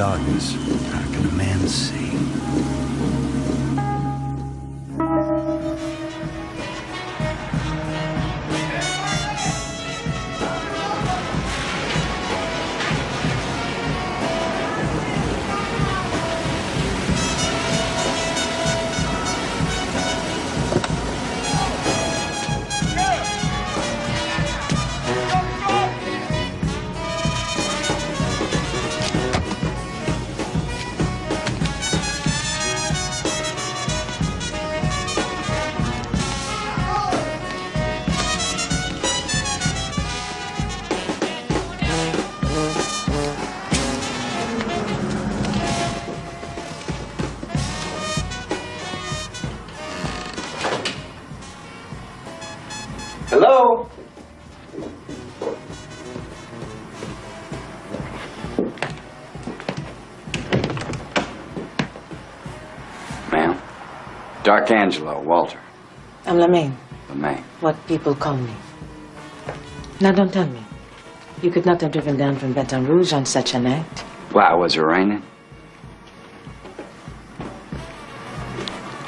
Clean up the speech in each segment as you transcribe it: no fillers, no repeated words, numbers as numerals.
darkness, how can a man see? Hello? Ma'am? Dark Angelo, Walter. I'm Lamaine. Lamaine. What people call me. Now don't tell me. You could not have driven down from Baton Rouge on such a night. Why, was it raining?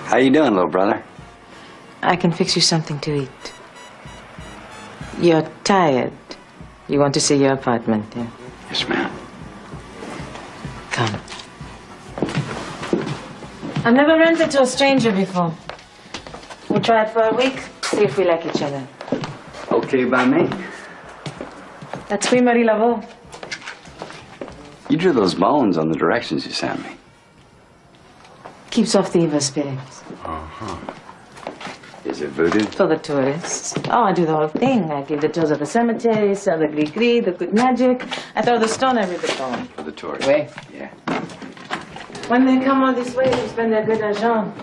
How you doing, little brother? I can fix you something to eat. You're tired. You want to see your apartment, yeah? Yes, ma'am. Come. I've never rented to a stranger before. We'll try it for a week, see if we like each other. Okay by me. That's Queen Marie Laveau. You drew those bones on the directions you sent me. Keeps off the evil spirits. Uh-huh. Is it voodoo? For the tourists. Oh, I do the whole thing. I give the tours of the cemetery, sell the gris-gris, the good magic. I throw the stone every bit of them. For the tourists? Oui. Yeah. When they come all this way to spend their good argent,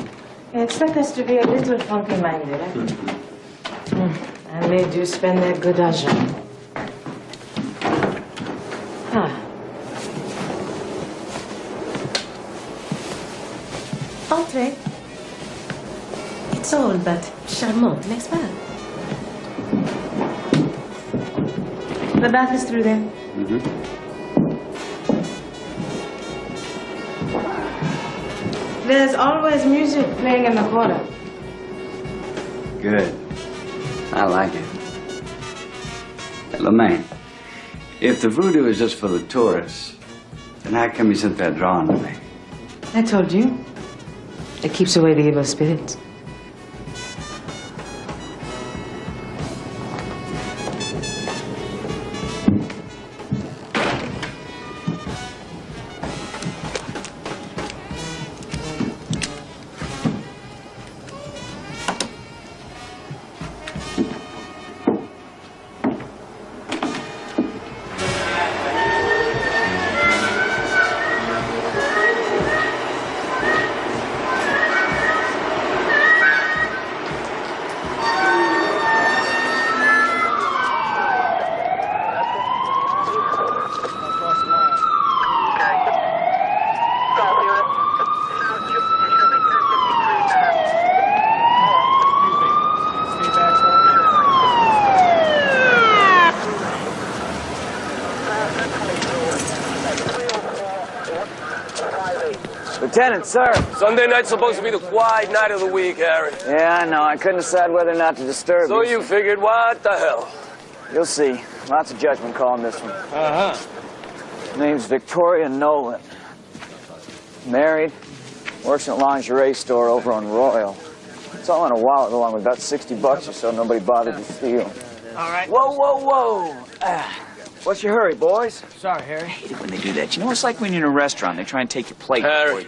they expect us to be a little funky-minded, eh? And they do spend their good argent. Ah. Entrez. It's all but charmant, n'est-ce pas? The bath is through there. There's always music playing in the corner. Good. I like it. Lamaine, if the voodoo is just for the tourists, then how come you sent that drawing to me? I told you. It keeps away the evil spirits. Lieutenant, sir. Sunday night's supposed to be the quiet night of the week, Harry. Yeah, I know. I couldn't decide whether or not to disturb So you. you figured, what the hell? You'll see. Lots of judgment call on this one. Uh-huh. Name's Victoria Nolan. Married. Works in a lingerie store over on Royal. It's all in a wallet along with about $60 or so nobody bothered to steal. All right. Whoa, whoa, whoa. What's your hurry, boys? Sorry, Harry. I hate it when they do that. You know, it's like when you're in a restaurant. They try and take your plate. Harry.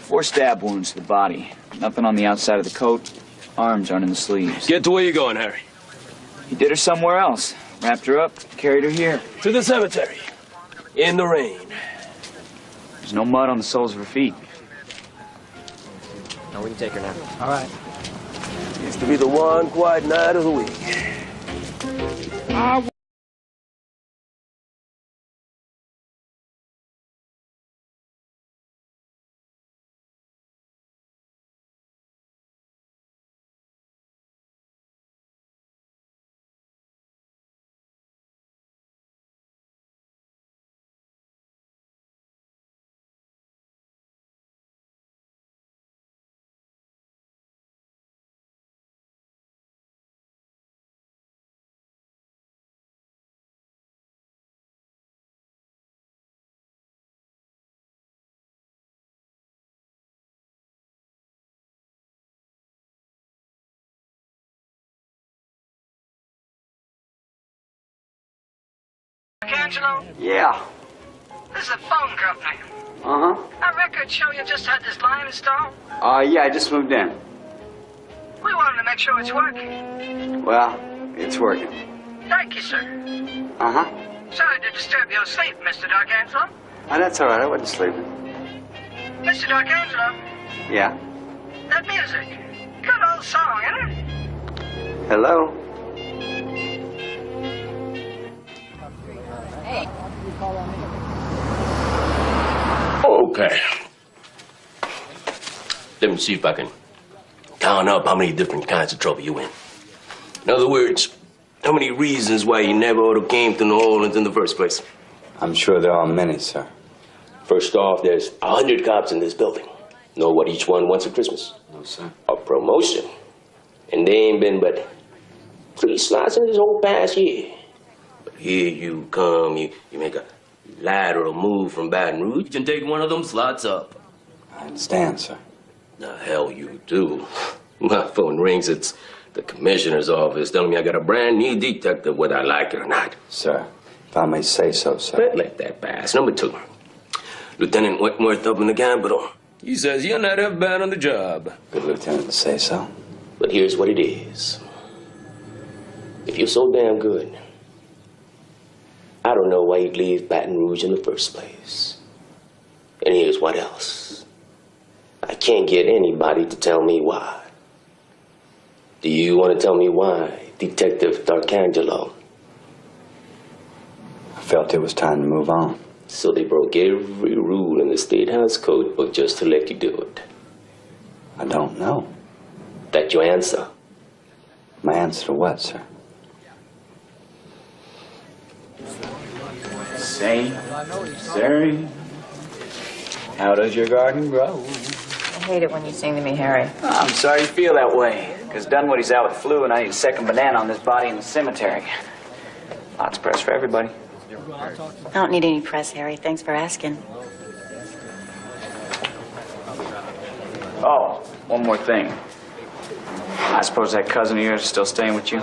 4 stab wounds to the body. Nothing on the outside of the coat. Arms aren't in the sleeves. Get to where you're going, Harry. He did her somewhere else. Wrapped her up, carried her here. To the cemetery. In the rain. There's no mud on the soles of her feet. No, we can take her now. All right. It's to be the one quiet night of the week. Angelo, Yeah. this is a phone company. Uh-huh. Our records show you just had this line installed. Yeah, I just moved in. We wanted to make sure it's working. Well, it's working. Thank you, sir. Uh-huh. Sorry to disturb your sleep, Mr. D'Arcangelo. Oh, that's all right. I wasn't sleeping. Mr. D'Arcangelo, Yeah. that music. Good old song, isn't it? Hello? Okay. Let me see if I can count up how many different kinds of trouble you in. In other words, how many reasons why you never ought to came to New Orleans in the first place? I'm sure there are many, sir. First off, there's 100 cops in this building. Know what each one wants for Christmas? No, sir. A promotion. And they ain't been but 3 slots in this whole past year. But here you come, you make a lateral move from Baton Rouge, you can take one of them slots up. I understand, sir. The hell you do. My phone rings, it's the commissioner's office telling me I got a brand new detective, whether I like it or not. Sir, if I may say so, sir. But let that pass. Number 2, Lieutenant Wentworth up in the Capitol. He says you're not half bad on the job. Good lieutenant to say so. But here's what it is. If you're so damn good, I don't know why you'd leave Baton Rouge in the first place. And here's what else. I can't get anybody to tell me why. Do you want to tell me why, Detective D'Arcangelo? I felt it was time to move on. So they broke every rule in the State House Code book just to let you do it. I don't know. That your answer? My answer to what, sir? Say, Sari, how does your garden grow? I hate it when you sing to me, Harry. Oh, I'm sorry you feel that way, because Dunwoody's out with flu and I need a second banana on this body in the cemetery. Lots of press for everybody. I don't need any press, Harry. Thanks for asking. Oh, one more thing. I suppose that cousin of yours is still staying with you?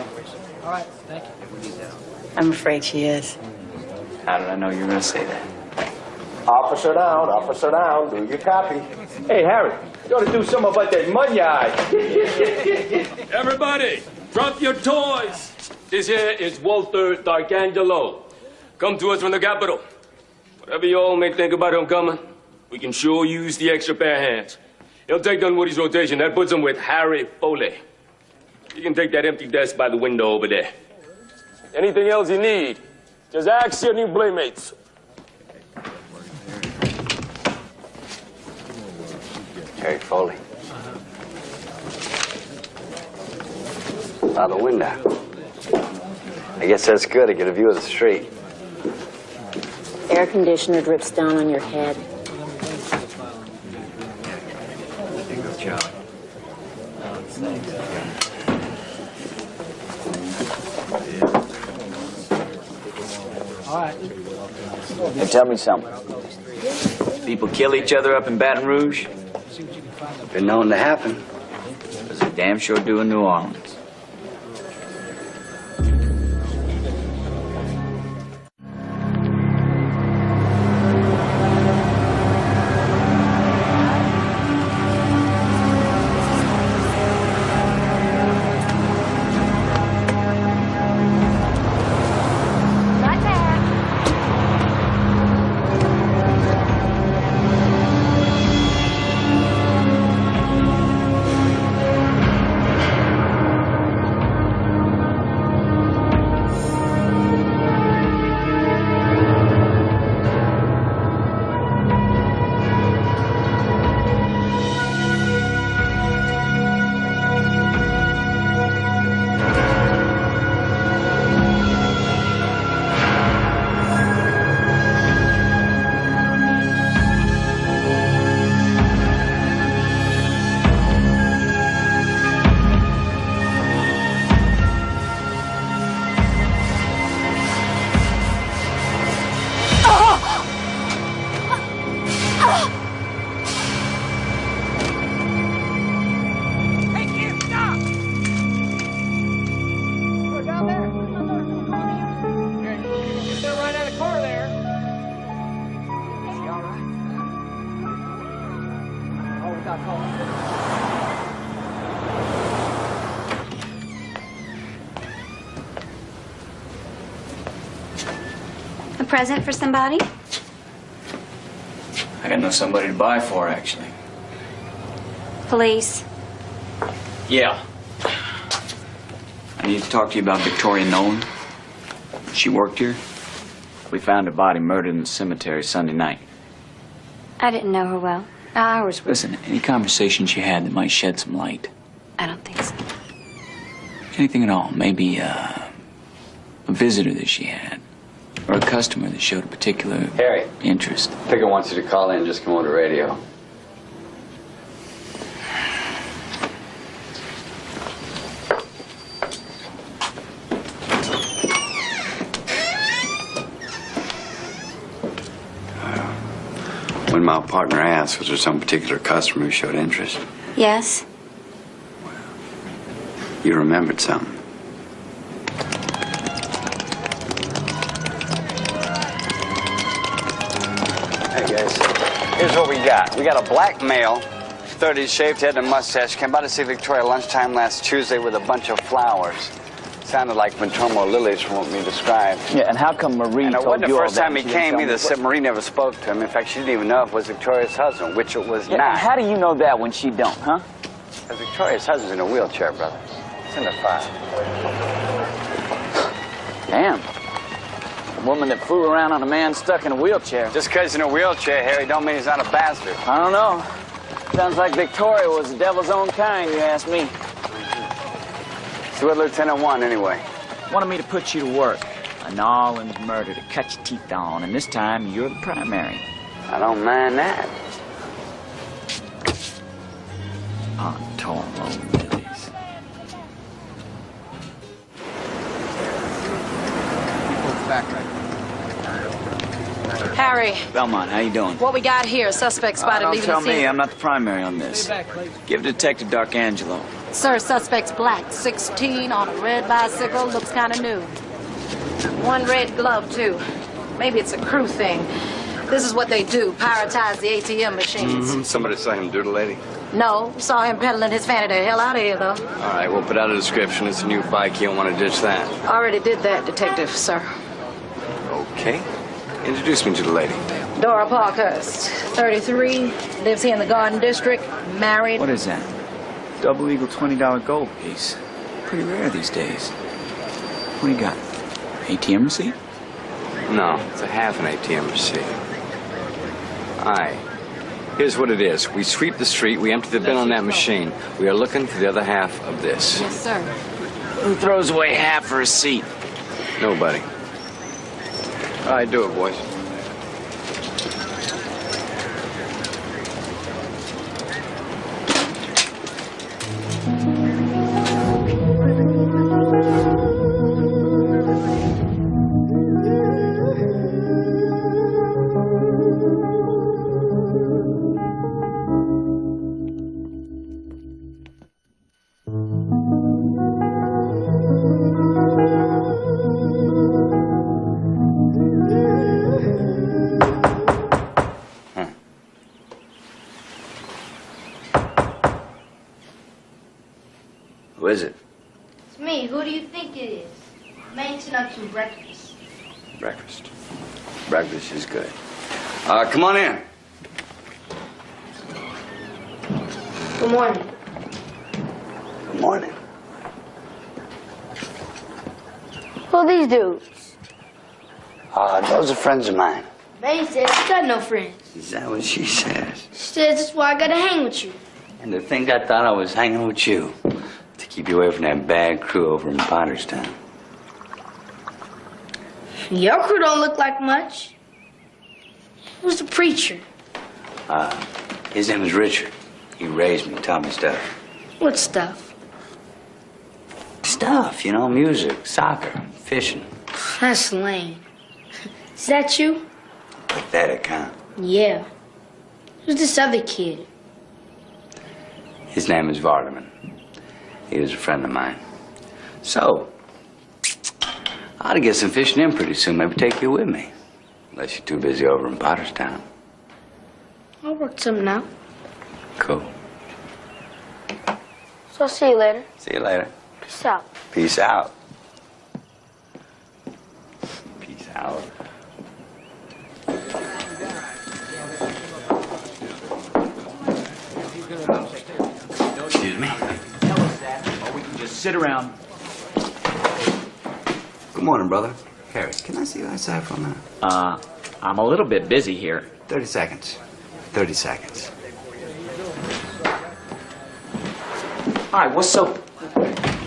I'm afraid she is. How did I know you were going to say that? Officer down, do your copy. Hey, Harry, you ought to do something about that mud in your eye. Everybody, drop your toys. This here is Walter D'Arcangelo. Come to us from the Capitol. Whatever you all may think about him coming, we can sure use the extra pair of hands. He'll take Dunwoody's rotation. That puts him with Harry Foley. You can take that empty desk by the window over there. Anything else you need, just ask your new playmates. Harry Foley. By the window. I guess that's good to get a view of the street. Air conditioner drips down on your head. Good job. Hey, tell me something. People kill each other up in Baton Rouge? Been known to happen. Because they damn sure do in New Orleans. A present for somebody? I got no somebody to buy for, actually. Police. Yeah. I need to talk to you about Victoria Nolan. She worked here. We found her body murdered in the cemetery Sunday night. I didn't know her well. Hours. Listen, any conversation she had that might shed some light. I don't think so. Anything at all. Maybe a visitor that she had. Or a customer that showed a particular Harry. interest. Picker wants you to call in and just come over the radio. When my partner asked, was there some particular customer who showed interest? Yes. You remembered something. Hey guys, here's what we got. We got a black male, 30s, shaved head and mustache. Came by to see Victoria lunchtime last Tuesday with a bunch of flowers. Sounded like Matomo lilies from what we described. Yeah, and how come Marie And it told wasn't the you all first that time he and she didn't came tell either. me? Said Marie never spoke to him. In fact, she didn't even know if it was Victoria's husband, which it was Yeah, not. how do you know that when she don't, huh? Because Victoria's husband's in a wheelchair, brother. It's in the file. Damn. A woman that fooled around on a man stuck in a wheelchair. Just because he's in a wheelchair, Harry, don't mean he's not a bastard. I don't know. Sounds like Victoria was the devil's own kind, you ask me. So what Lieutenant want, anyway? Wanted me to put you to work. A Nolan's murder to cut your teeth on, and this time you're the primary. I don't mind that. On Tomo lilies. Harry, Belmont, how you doing? what we got here? Suspect spotted Don't leaving tell the scene. me, I'm not the primary on this. Give Detective D'Arcangelo. Sir, suspect's black, 16, on a red bicycle, looks kind of new. One red glove, too. Maybe it's a crew thing. This is what they do, piratize the ATM machines. Somebody saw him do the lady. No, saw him peddling his fanny the hell out of here, though. All right, we'll put out a description. It's a new bike. You don't want to ditch that. Already did that, detective, sir. Okay. Introduce me to the lady. Dora Parkhurst, 33, lives here in the Garden District, married. What is that? Double Eagle $20 gold piece. Pretty rare these days. What do you got? ATM receipt? No, it's a half an ATM receipt. All right. Here's what it is. We sweep the street. We empty the bin on that machine. We are looking for the other half of this. Yes, sir. Who throws away half a receipt? Nobody. All right, do it, boys. Who is it? It's me. Who do you think it is? Manson up to breakfast. Breakfast. Breakfast is good. Come on in. Good morning. Good morning. Who are these dudes? Those are friends of mine. May says you got no friends. Is that what she says? She says that's why I gotta hang with you. And to think I thought I was hanging with you to keep you away from that bad crew over in Potterstown. Your crew don't look like much. Who's the preacher? His name is Richard. He raised me, taught me stuff. What stuff? Stuff, you know, music, soccer, fishing. That's lame. Is that you? Pathetic, huh? Yeah. Who's this other kid? His name is Vardaman. He was a friend of mine. So, I ought to get some fishing in pretty soon. Maybe take you with me. Unless you're too busy over in Potterstown. I'll work something out. Cool. So I'll see you later. See you later. Peace out. Peace out. Peace out. Excuse me. Tell us that, or we can just sit around. Good morning, brother. Harry, can I see you outside for a minute? I'm a little bit busy here. 30 seconds. 30 seconds. All right, what's so...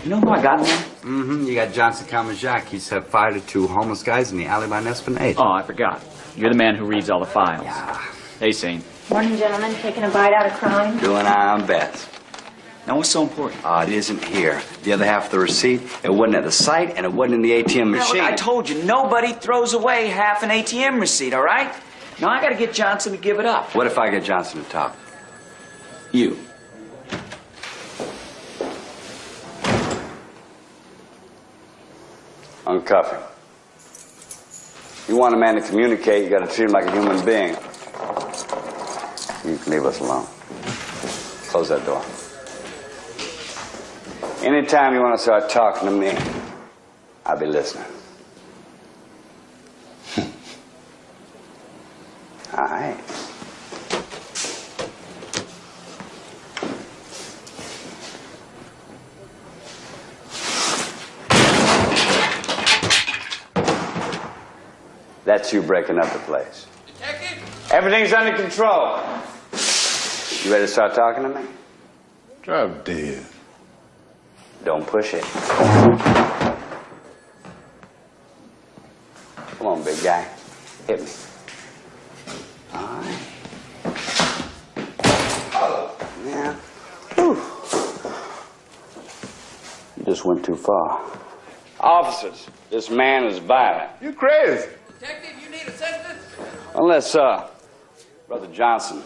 You know who I got in there? Mm-hmm. You got Johnson Carmajac. He set fire to 2 homeless guys in the alley by Esplanade. Oh, I forgot. You're the man who reads all the files. Yeah. Hey, Sane. Morning, gentlemen. Taking a bite out of crime? Doing our best. Now, what's so important? It isn't here. The other half of the receipt, it wasn't at the site, and it wasn't in the ATM machine. Now, look, I told you, nobody throws away half an ATM receipt, all right? Now, I gotta get Johnson to give it up. What if I get Johnson to talk? You. Uncuff him. You want a man to communicate, you gotta treat him like a human being. You can leave us alone. Close that door. Anytime you want to start talking to me, I'll be listening. All right. That's you breaking up the place. Detective? Everything's under control. You ready to start talking to me? Drop dead. Don't push it. Come on, big guy. Hit me. All right. Yeah. Whew. You just went too far. Officers, this man is violent. You crazy. Detective, you need assistance? Unless, Brother Johnson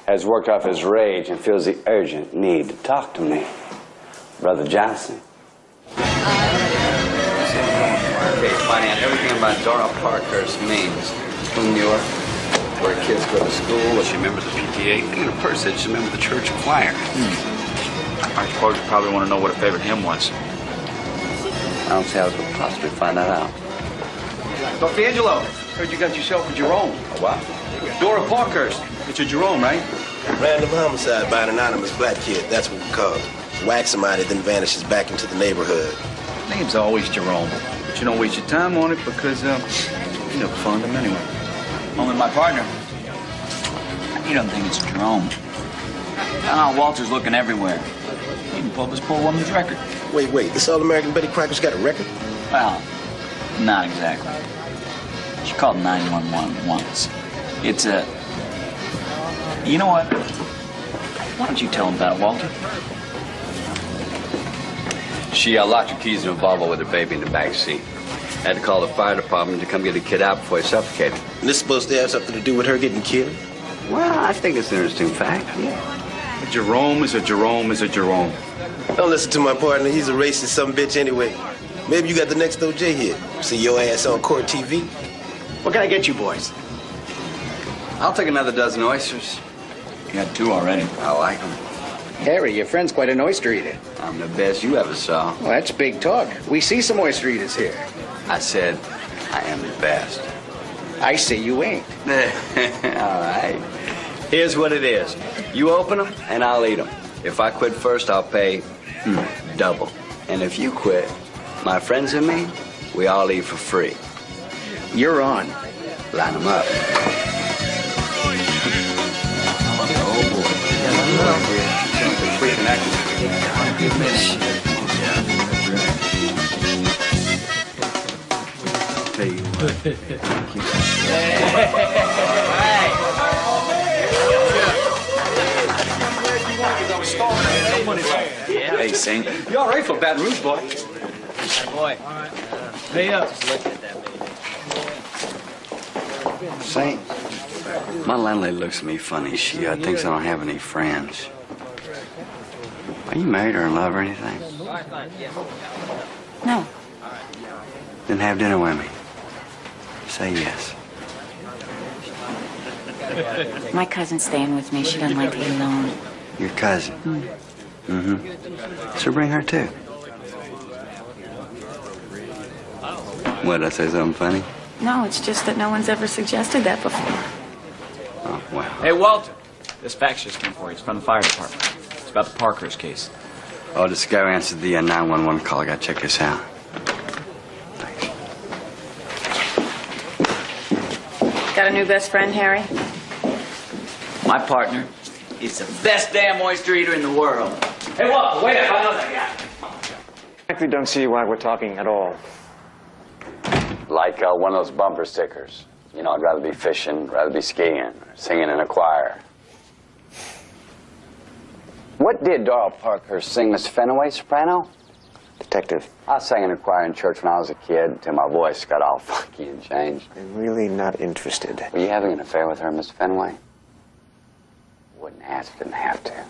has worked off his rage and feels the urgent need to talk to me. Brother Johnson. Okay, find out everything about Dora Parkhurst means. Who knew her? Where kids go to school. She remembers the PTA. And in a purse said she remembered the church choir. I suppose you probably want to know what her favorite hymn was. I don't see how we could possibly find that out. Dr. Angelo, heard you got yourself a Jerome. A what? Dora Parkhurst. It's a Jerome, right? Random homicide by an anonymous black kid. That's what we call it. Whack somebody, then vanishes back into the neighborhood. Name's always Jerome. But you don't waste your time on it because, you never found him anyway. Only my partner. You don't think it's Jerome. Walter's looking everywhere. He even pulled this poor woman's record. Wait, this All-American Betty Crocker's got a record? Well, not exactly. She called 911 once. It's a... You know what? Why don't you tell him about it, Walter? She locked her keys in a Volvo with her baby in the back seat. Had to call the fire department to come get the kid out before he suffocated. And this supposed to have something to do with her getting killed? Well, I think it's an interesting fact, yeah. A Jerome is a Jerome is a Jerome. Don't listen to my partner. He's a racist some bitch anyway. Maybe you got the next OJ hit. See your ass on court TV. What can I get you boys? I'll take another dozen oysters. You got 2 already. I like them. Harry, your friend's quite an oyster eater. I'm the best you ever saw. Well, that's big talk. We see some oyster eaters here. I said, I am the best. I say you ain't. All right. Here's what it is. You open them, and I'll eat them. If I quit first, I'll pay double. And if you quit, my friends and me, we all eat for free. You're on. Line them up. Tell you what. Hey, Saint. You all right for Baton Rouge, boy? Boy. Pay up. Saint, my landlady looks at me funny. She thinks I don't have any friends. Are you married or in love or anything? No. Then have dinner with me. Say yes. My cousin's staying with me. She doesn't like to be alone. Your cousin? Mm-hmm. So bring her too. What, did I say something funny? No, it's just that no one's ever suggested that before. Oh, wow. Hey, Walter. This fax just came for you. It's from the fire department. It's about the Parkhurst case. Oh, this guy answered the 911 call. I gotta check this out. Got a new best friend, Harry? My partner is the best damn oyster eater in the world. Hey, Walter, wait up. I know that guy. I actually don't see why we're talking at all. Like one of those bumper stickers. You know, I'd rather be fishing, rather be skiing, or singing in a choir. What did Doral Parkhurst sing, Mr. Fenaway, soprano? Detective. I sang in a choir in church when I was a kid until my voice got all funky and changed. I'm really not interested. Were you having an affair with her, Mr. Fenaway? Wouldn't ask, didn't have to.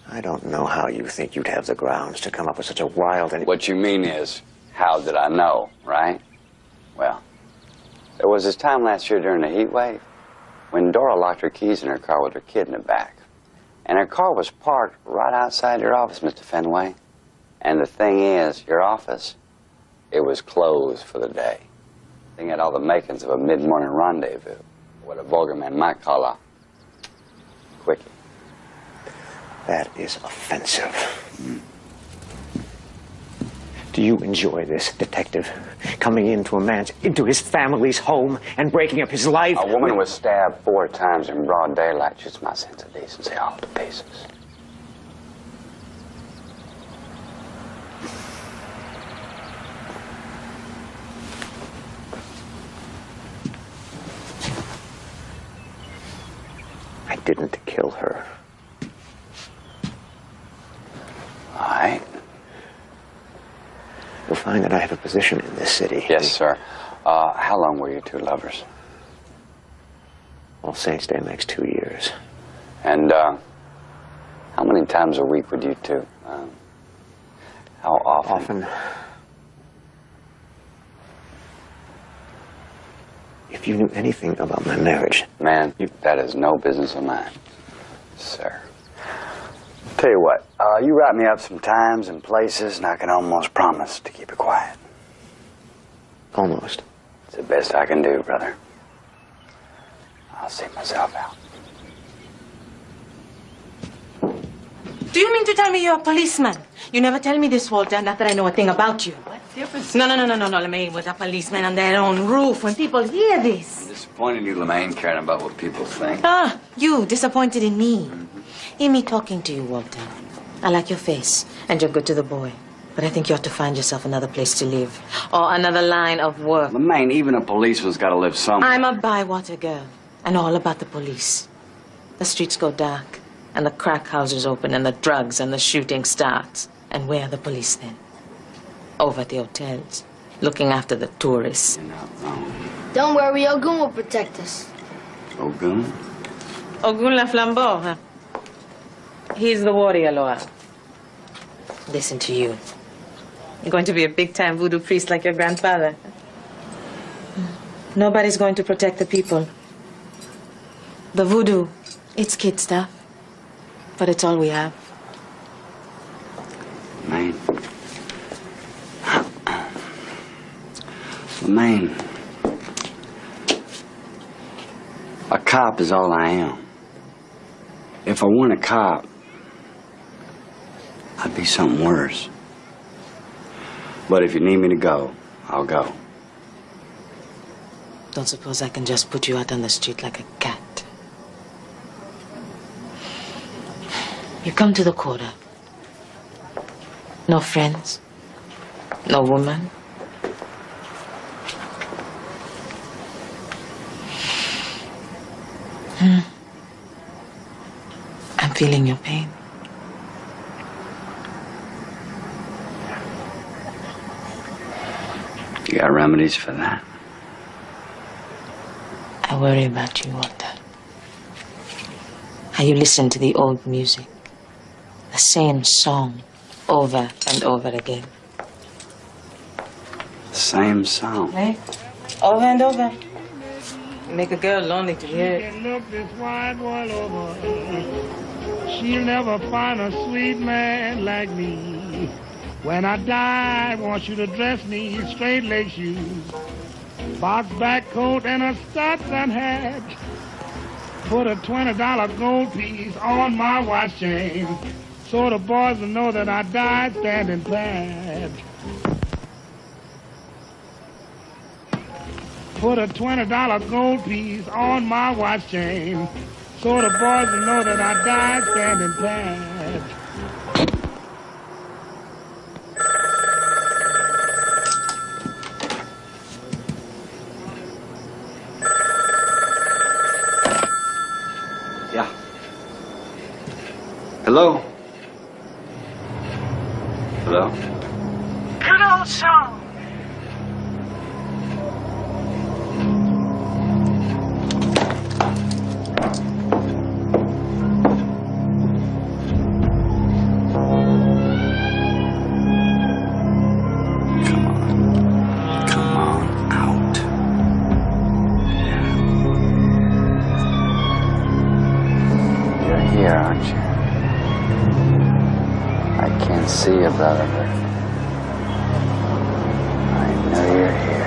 I don't know how you think you'd have the grounds to come up with such a wild and... What you mean is, how did I know, right? Well, there was this time last year during the heat wave when Dora locked her keys in her car with her kid in the back. And her car was parked right outside your office, Mr. Fenway. And the thing is, your office, it was closed for the day. The thing had all the makings of a mid-morning rendezvous, what a vulgar man might call a quickie. That is offensive. Do you enjoy this, detective? Coming into his family's home and breaking up his life? A woman was stabbed 4 times in broad daylight. Shoots my sense of decency off to pieces. I didn't kill her. All right. You'll find that I have a position in this city. Yes, sir. How long were you two lovers? All Saints Day makes 2 years. And how many times a week would you two? How often? Often. If you knew anything about my marriage... Man, that is no business of mine, sir. Tell you what, you write me up some times and places, and I can almost promise to keep it quiet. Almost. It's the best I can do, brother. I'll see myself out. Do you mean to tell me you're a policeman? You never tell me this, Walter, not that I know a thing about you. What difference? No, Lemaine was a policeman on their own roof. When people hear this... I'm disappointed in you, Lemaine, caring about what people think. Ah, you disappointed in me. In me talking to you, Walter. I like your face, and you're good to the boy. But I think you ought to find yourself another place to live. Or another line of work. Lemaine, even a policeman's got to live somewhere. I'm a Bywater girl. I know all about the police. The streets go dark, and the crack houses open, and the drugs and the shooting starts. And where are the police then? Over at the hotels, looking after the tourists. You're not wrong. Don't worry, Ogun will protect us. Ogun? Ogun La Flambeau, huh? He's the warrior, Laura. Listen to you. You're going to be a big-time voodoo priest like your grandfather. Nobody's going to protect the people. The voodoo, it's kid stuff. But it's all we have. Lemaine. Lemaine. A cop is all I am. If I weren't a cop, I'd be something worse. But if you need me to go, I'll go. Don't suppose I can just put you out on the street like a cat. You come to the quarter. No friends. No woman. I'm feeling your pain. You got remedies for that? I worry about you, Walter. How you listen to the old music. The same song over and over again. Same song. Right? Over and over. Make a girl lonely to hear it. Look this wide world over. She'll never find a sweet man like me. When I die, I want you to dress me in straight leg shoes, box back coat and a Stetson hat. Put a $20 gold piece on my watch chain, so the boys will know that I died standing pat. Put a $20 gold piece on my watch chain, so the boys will know that I died standing pat. Yeah. Hello? Hello? Good old song. Here, aren't you? I can't see you, brother, but I know you're here.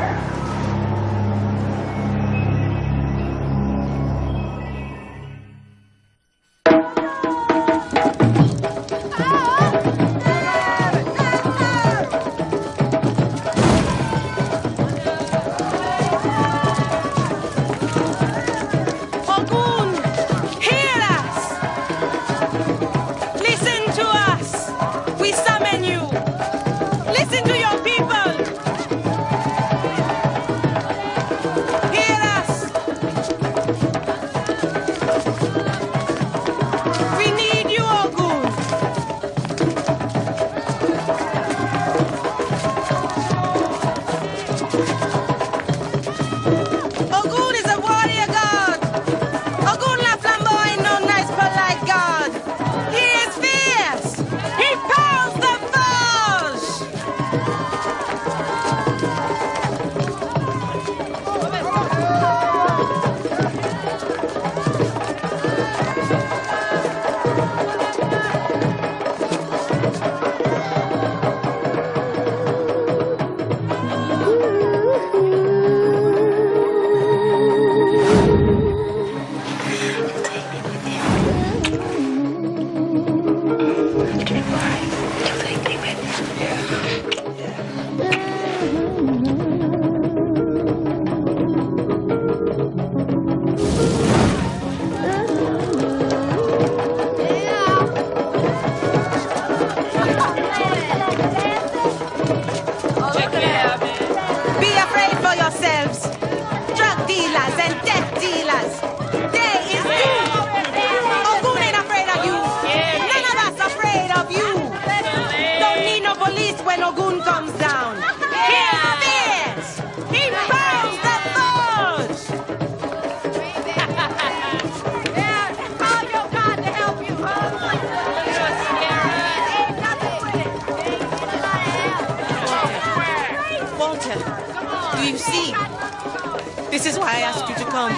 This is why I asked you to come.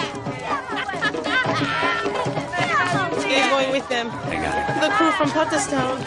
He's going with them. The crew from Potterstown.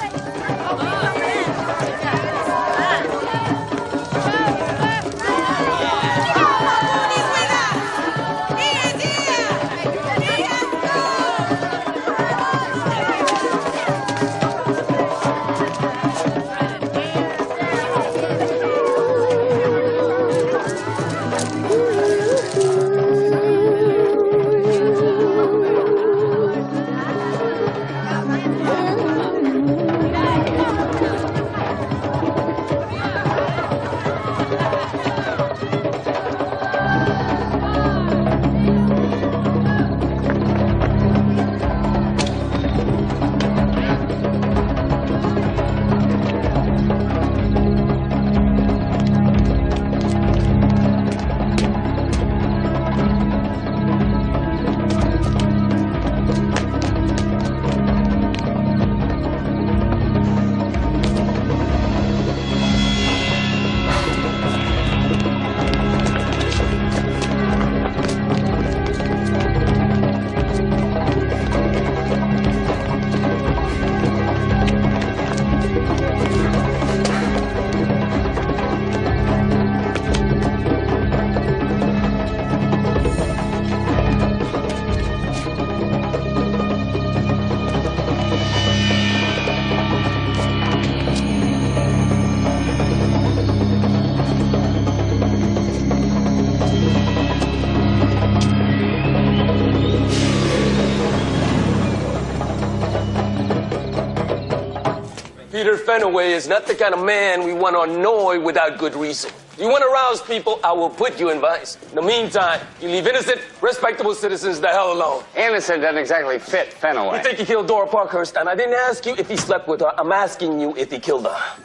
Peter Fenaway is not the kind of man we want to annoy without good reason. If you want to rouse people, I will put you in vice. In the meantime, you leave innocent, respectable citizens the hell alone. Innocent doesn't exactly fit Fenaway. You think he killed Dora Parkhurst, and I didn't ask you if he slept with her. I'm asking you if he killed her.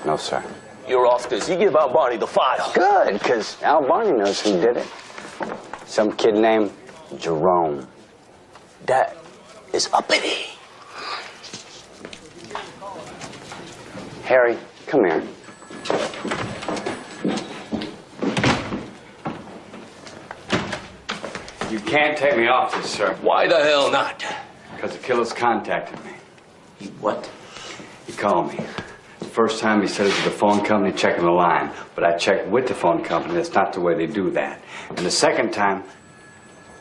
No, sir. You're off this. You give Al Barney the file. Good, because Al Barney knows who did it. Some kid named Jerome. That is uppity. Harry, come here. You can't take me off this, sir. Why the hell not? Because the killer's contacted me. He what? He called me. The first time he said it was the phone company checking the line, but I checked with the phone company. That's not the way they do that. And the second time,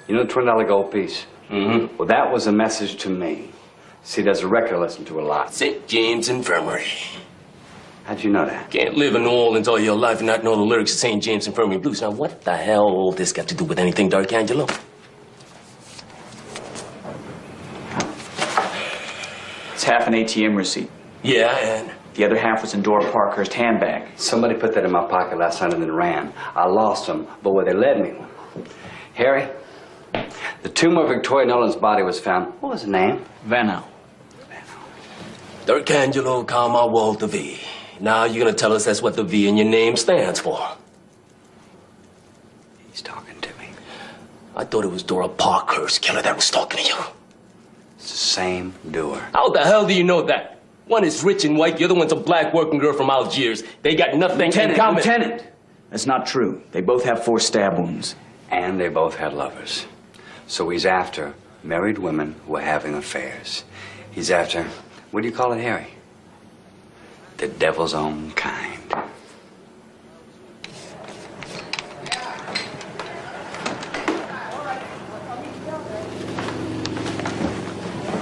you know the $20 gold piece? Mm-hmm. Well, that was a message to me. See, there's a record I listen to a lot. St. James Infirmary. How'd you know that? Can't live in New Orleans all your life and not know the lyrics of St. James Infirmary Blues. Now, what the hell all this got to do with anything, D'Arcangelo? It's half an ATM receipt. Yeah, and? The other half was in Dora Parkhurst's handbag. Somebody put that in my pocket last night and then ran. I lost them, but where they led me. Harry, the tomb of Victoria Nolan's body was found. What was the name? Vanno. D'Arcangelo, comma, Walter V. Now you're gonna tell us that's what the V in your name stands for. He's talking to me. I thought it was Dora Parkhurst killer that was talking to you. It's the same doer. How the hell do you know that? One is rich and white, the other one's a black working girl from Algiers. They got nothing in common. Lieutenant! That's not true. They both have 4 stab wounds. And they both had lovers. So he's after married women who are having affairs. He's after, what do you call it, Harry? The devil's own kind.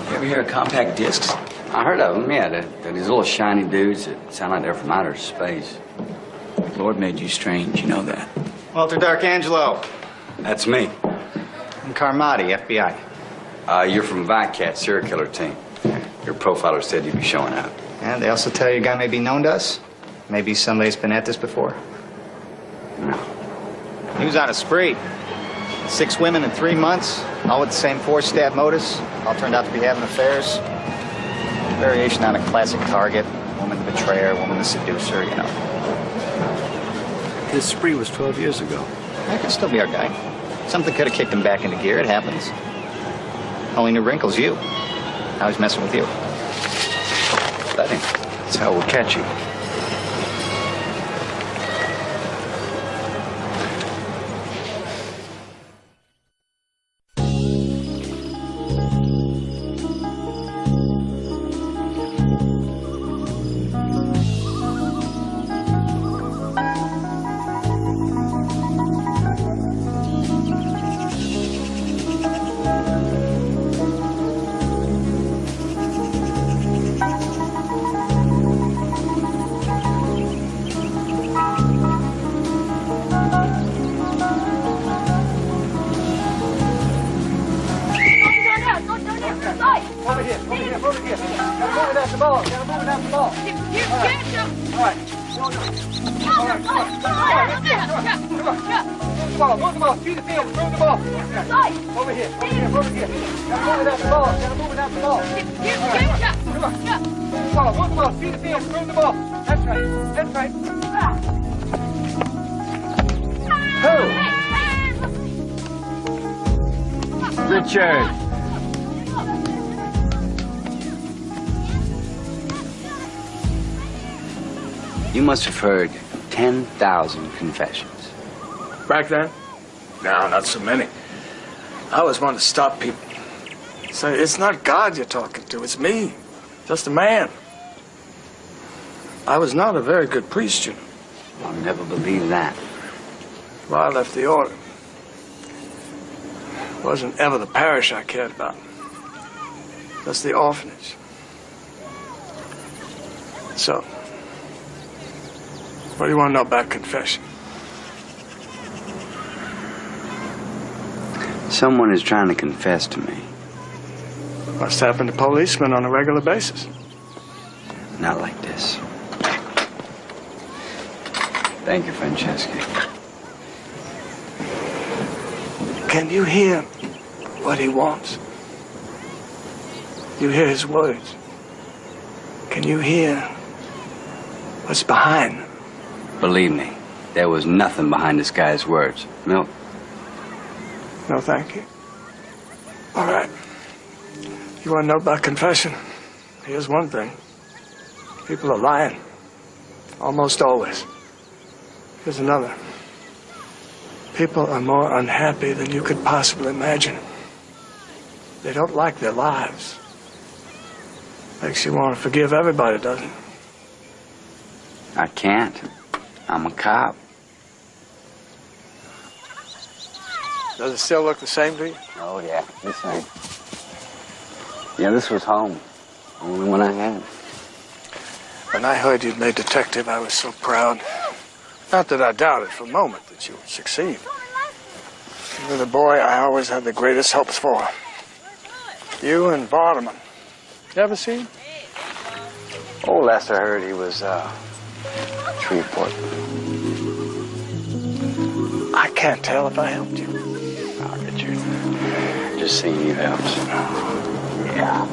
You ever hear of compact discs? I heard of them, yeah. They're these little shiny dudes that sound like they're from outer space. Lord made you strange, you know that. Walter D'Arcangelo. That's me. I'm Carmody, FBI. You're from VICAT, serial killer team. Your profiler said you'd be showing up. And they also tell you a guy may be known to us. Maybe somebody's been at this before. No. He was on a spree. 6 women in 3 months, all with the same 4-stab modus. All turned out to be having affairs. Variation on a classic target. Woman the betrayer, woman the seducer, you know. His spree was 12 years ago. That could still be our guy. Something could have kicked him back into gear. It happens. Only new wrinkle's you. Now he's messing with you. Let him. That's how we'll catch you. Richard. You must have heard 10,000 confessions. Back then? No, not so many. I always wanted to stop people. Say, it's not God you're talking to, it's me. Just a man. I was not a very good priest, you know. I'll never believe that. Well, I left the order. It wasn't ever the parish I cared about. Just the orphanage. So, what do you want to know about confession? Someone is trying to confess to me. Must happen to policemen on a regular basis. Not like this. Thank you, Francesca. Can you hear what he wants? You hear his words. Can you hear what's behind them? Believe me, there was nothing behind this guy's words. Milt? No, thank you. All right. You want to know about confession? Here's one thing. People are lying. Almost always. Here's another. People are more unhappy than you could possibly imagine. They don't like their lives. Makes you want to forgive everybody, doesn't it? I can't. I'm a cop. Does it still look the same to you? Oh, yeah, the same. Yeah, this was home. Only one I had. When I heard you'd made detective, I was so proud. Not that I doubted for a moment that you would succeed. You were the boy I always had the greatest hopes for. You and Vardaman. You ever see him? Oh, last I heard he was, Shreveport. I can't tell if I helped you. Oh, Richard. Just seeing you helps. Yeah.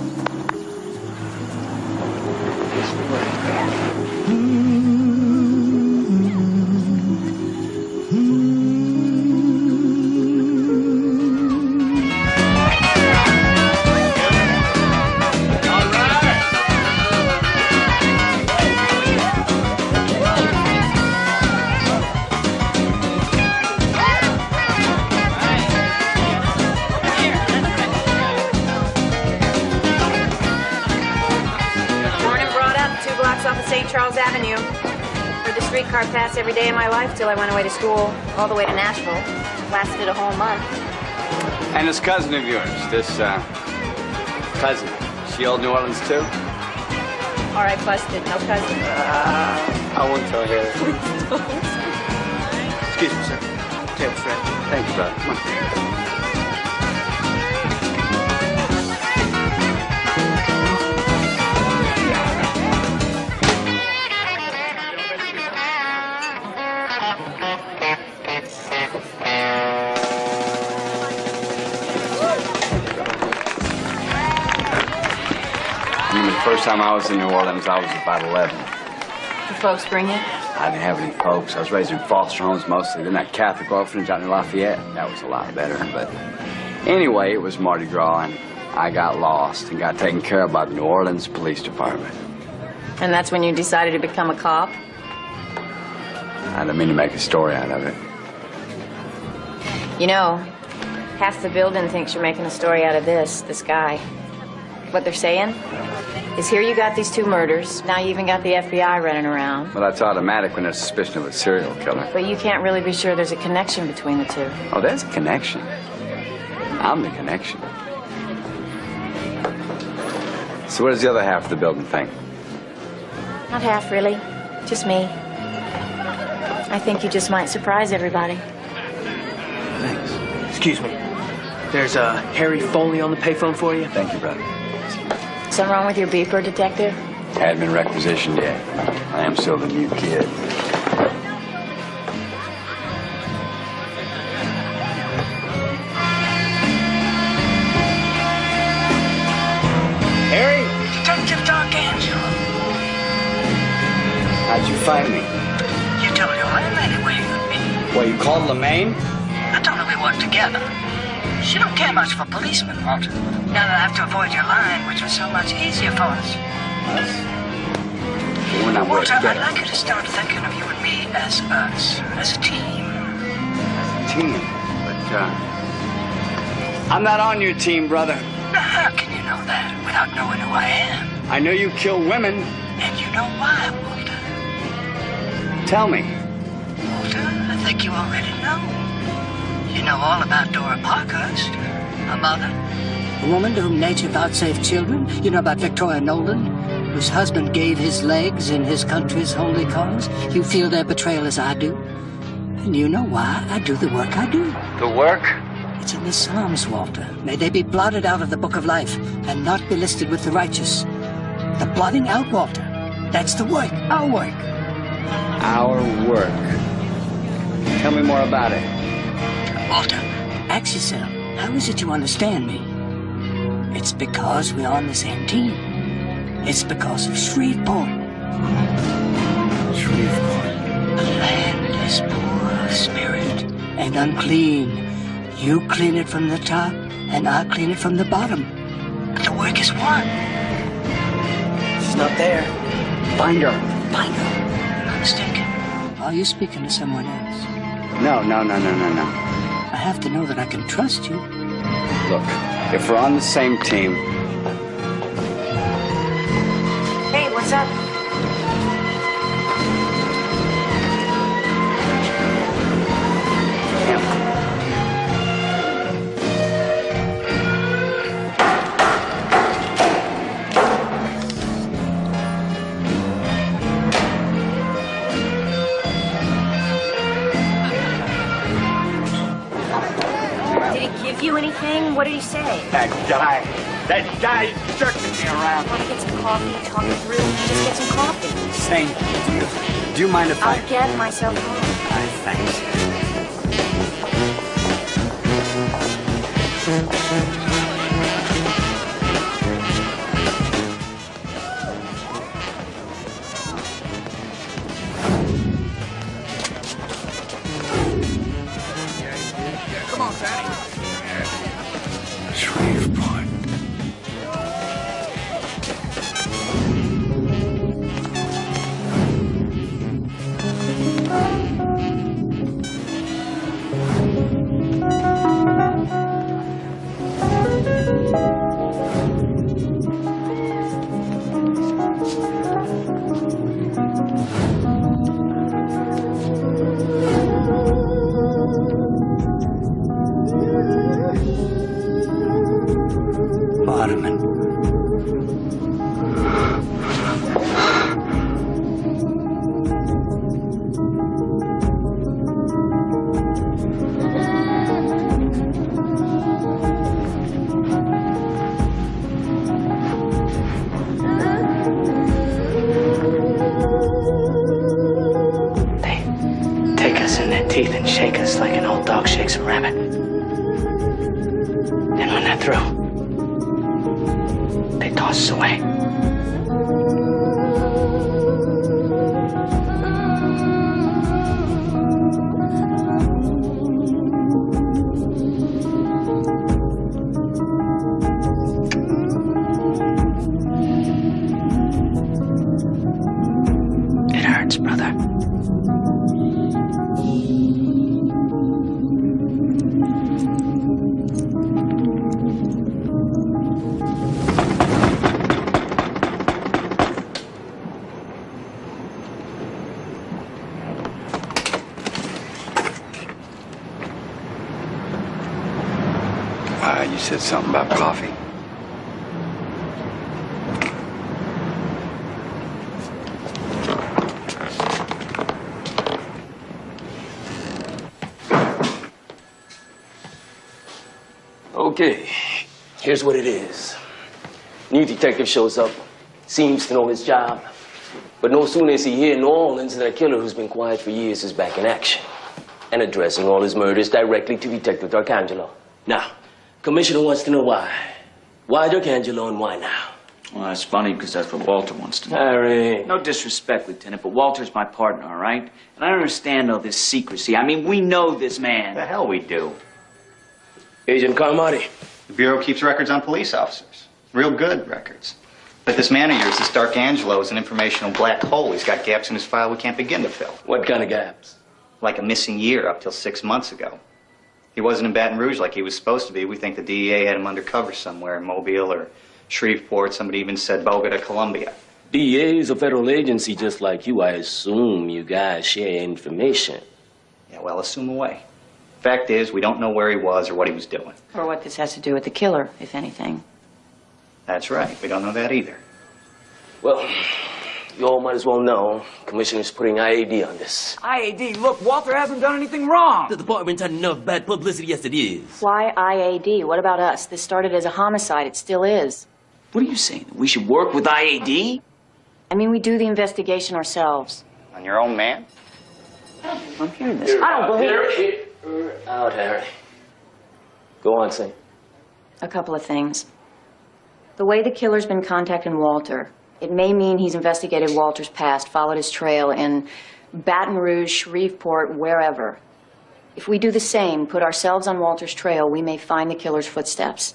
St. Charles Avenue. Heard the streetcar pass every day of my life till I went away to school, all the way to Nashville. Lasted a whole month. And this cousin of yours, this, cousin, she old New Orleans too? All right, busted. No cousin. I won't tell her. Excuse me, sir. Table friend. Thank you, brother. Come on. The first time I was in New Orleans, I was about 11. Did folks bring you? I didn't have any folks. I was raised in foster homes mostly. Then that Catholic orphanage out in Lafayette, that was a lot better. But anyway, it was Mardi Gras, and I got lost and got taken care of by the New Orleans Police Department. And that's when you decided to become a cop? I didn't mean to make a story out of it. You know, half the building thinks you're making a story out of this guy. What they're saying is here you got these 2 murders, now you even got the FBI running around. Well, that's automatic when there's suspicion of a serial killer. But you can't really be sure there's a connection between the 2. Oh, there's a connection. I'm the connection. So what does the other half of the building think? Not half, really. Just me. I think you just might surprise everybody. Thanks. Excuse me. There's Harry Foley on the payphone for you. Thank you, brother. Something wrong with your beeper, detective? Hadn't been requisitioned yet. I am still the new kid. Harry? Detective D'Arcangelo. How'd you find me? You told your mother anyway you'd be. Well, you called Lemaine? I told her we worked together. She don't care much for policemen, Walter. Now that I have to avoid your line, which was so much easier for us. We're not Walter, together. I'd like you to start thinking of you and me as us, as a team. Team? But, I'm not on your team, brother. Now, how can you know that without knowing who I am? I know you kill women. And you know why, Walter? Tell me. Walter, I think you already know. You know all about Dora Parkhurst, her mother. A woman to whom nature vouchsafed children. You know about Victoria Nolan, whose husband gave his legs in his country's holy cause. You feel their betrayal as I do. And you know why I do the work I do. The work? It's in the Psalms, Walter. May they be blotted out of the book of life and not be listed with the righteous. The blotting out, Walter, That's the work, our work. Our work. Tell me more about it. Walter, ask yourself, how is it you understand me? It's because we're on the same team. It's because of Shreveport. Shreveport. The land is poor of spirit and unclean. You clean it from the top, and I clean it from the bottom. But the work is one. She's not there. Find her. Find her. I'm mistaken. Are you speaking to someone else? No. I have to know that I can trust you. Look, if we're on the same team... Hey, what's up? You anything? What did he say? That guy's jerking me around. Want to get some coffee, talk it through? Just get some coffee. Thank you. Do you mind if I'll get myself home. Thanks. Come on, Fatty. Shreveport. Waterman. They take us in their teeth and shake us like an old dog shakes a rabbit. And when they're through, they toss us away. It hurts, brother. You said something about coffee. Okay, here's what it is. New detective shows up, seems to know his job, but no sooner is he here in New Orleans than a killer who's been quiet for years is back in action and addressing all his murders directly to Detective D'Arcangelo. Now, Commissioner wants to know why. Why D'Arcangelo and why now? Well, that's funny because that's what Walter wants to know. Harry. No disrespect, Lieutenant, but Walter's my partner, all right? And I don't understand all this secrecy. I mean, we know this man. The hell we do. Agent Carmody. The Bureau keeps records on police officers. Real good records. But this man of yours, this D'Arcangelo, is an informational black hole. He's got gaps in his file we can't begin to fill. What kind of gaps? Like a missing year up till 6 months ago. He wasn't in Baton Rouge like he was supposed to be. We think the DEA had him undercover somewhere in Mobile or Shreveport. Somebody even said Bogota, Colombia. DEA is a federal agency just like you. I assume you guys share information. Yeah, well, assume away. Fact is, we don't know where he was or what he was doing. Or what this has to do with the killer, if anything. That's right. We don't know that either. Well, you all might as well know. Commissioner's putting IAD on this. IAD, look, Walter hasn't done anything wrong. The department's had enough bad publicity as it is. Why IAD? What about us? This started as a homicide. It still is. What are you saying? We should work with IAD? I mean, we do the investigation ourselves. On your own man? I'm hearing this. I don't believe it. Out, Harry. Go on, Sam. A couple of things. The way the killer's been contacting Walter, it may mean he's investigated Walter's past, followed his trail in Baton Rouge, Shreveport, wherever. If we do the same, put ourselves on Walter's trail, we may find the killer's footsteps.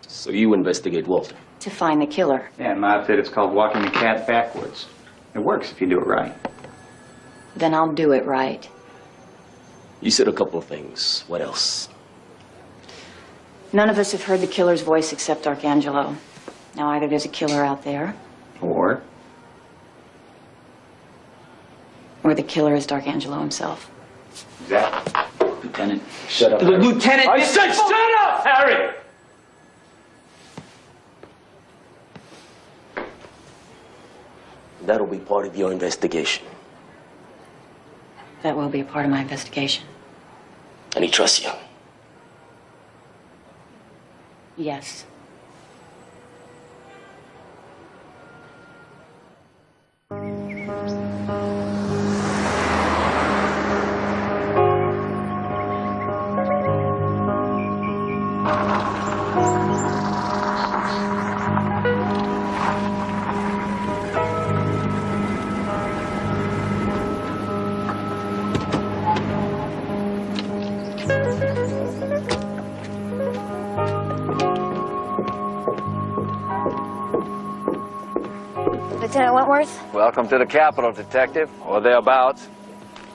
So you investigate Walter? To find the killer. Yeah, in my outfit, it's called walking the cat backwards. It works if you do it right. Then I'll do it right. You said a couple of things. What else? None of us have heard the killer's voice except Arcangelo. Now, either there's a killer out there, Or the killer is Arcangelo himself. Exactly. Lieutenant. Shut up, Harry. Lieutenant! I said shut up, Harry! That'll be part of your investigation. That will be a part of my investigation. And he trusts you. Yes. Lieutenant Wentworth? Welcome to the Capitol, Detective, or thereabouts.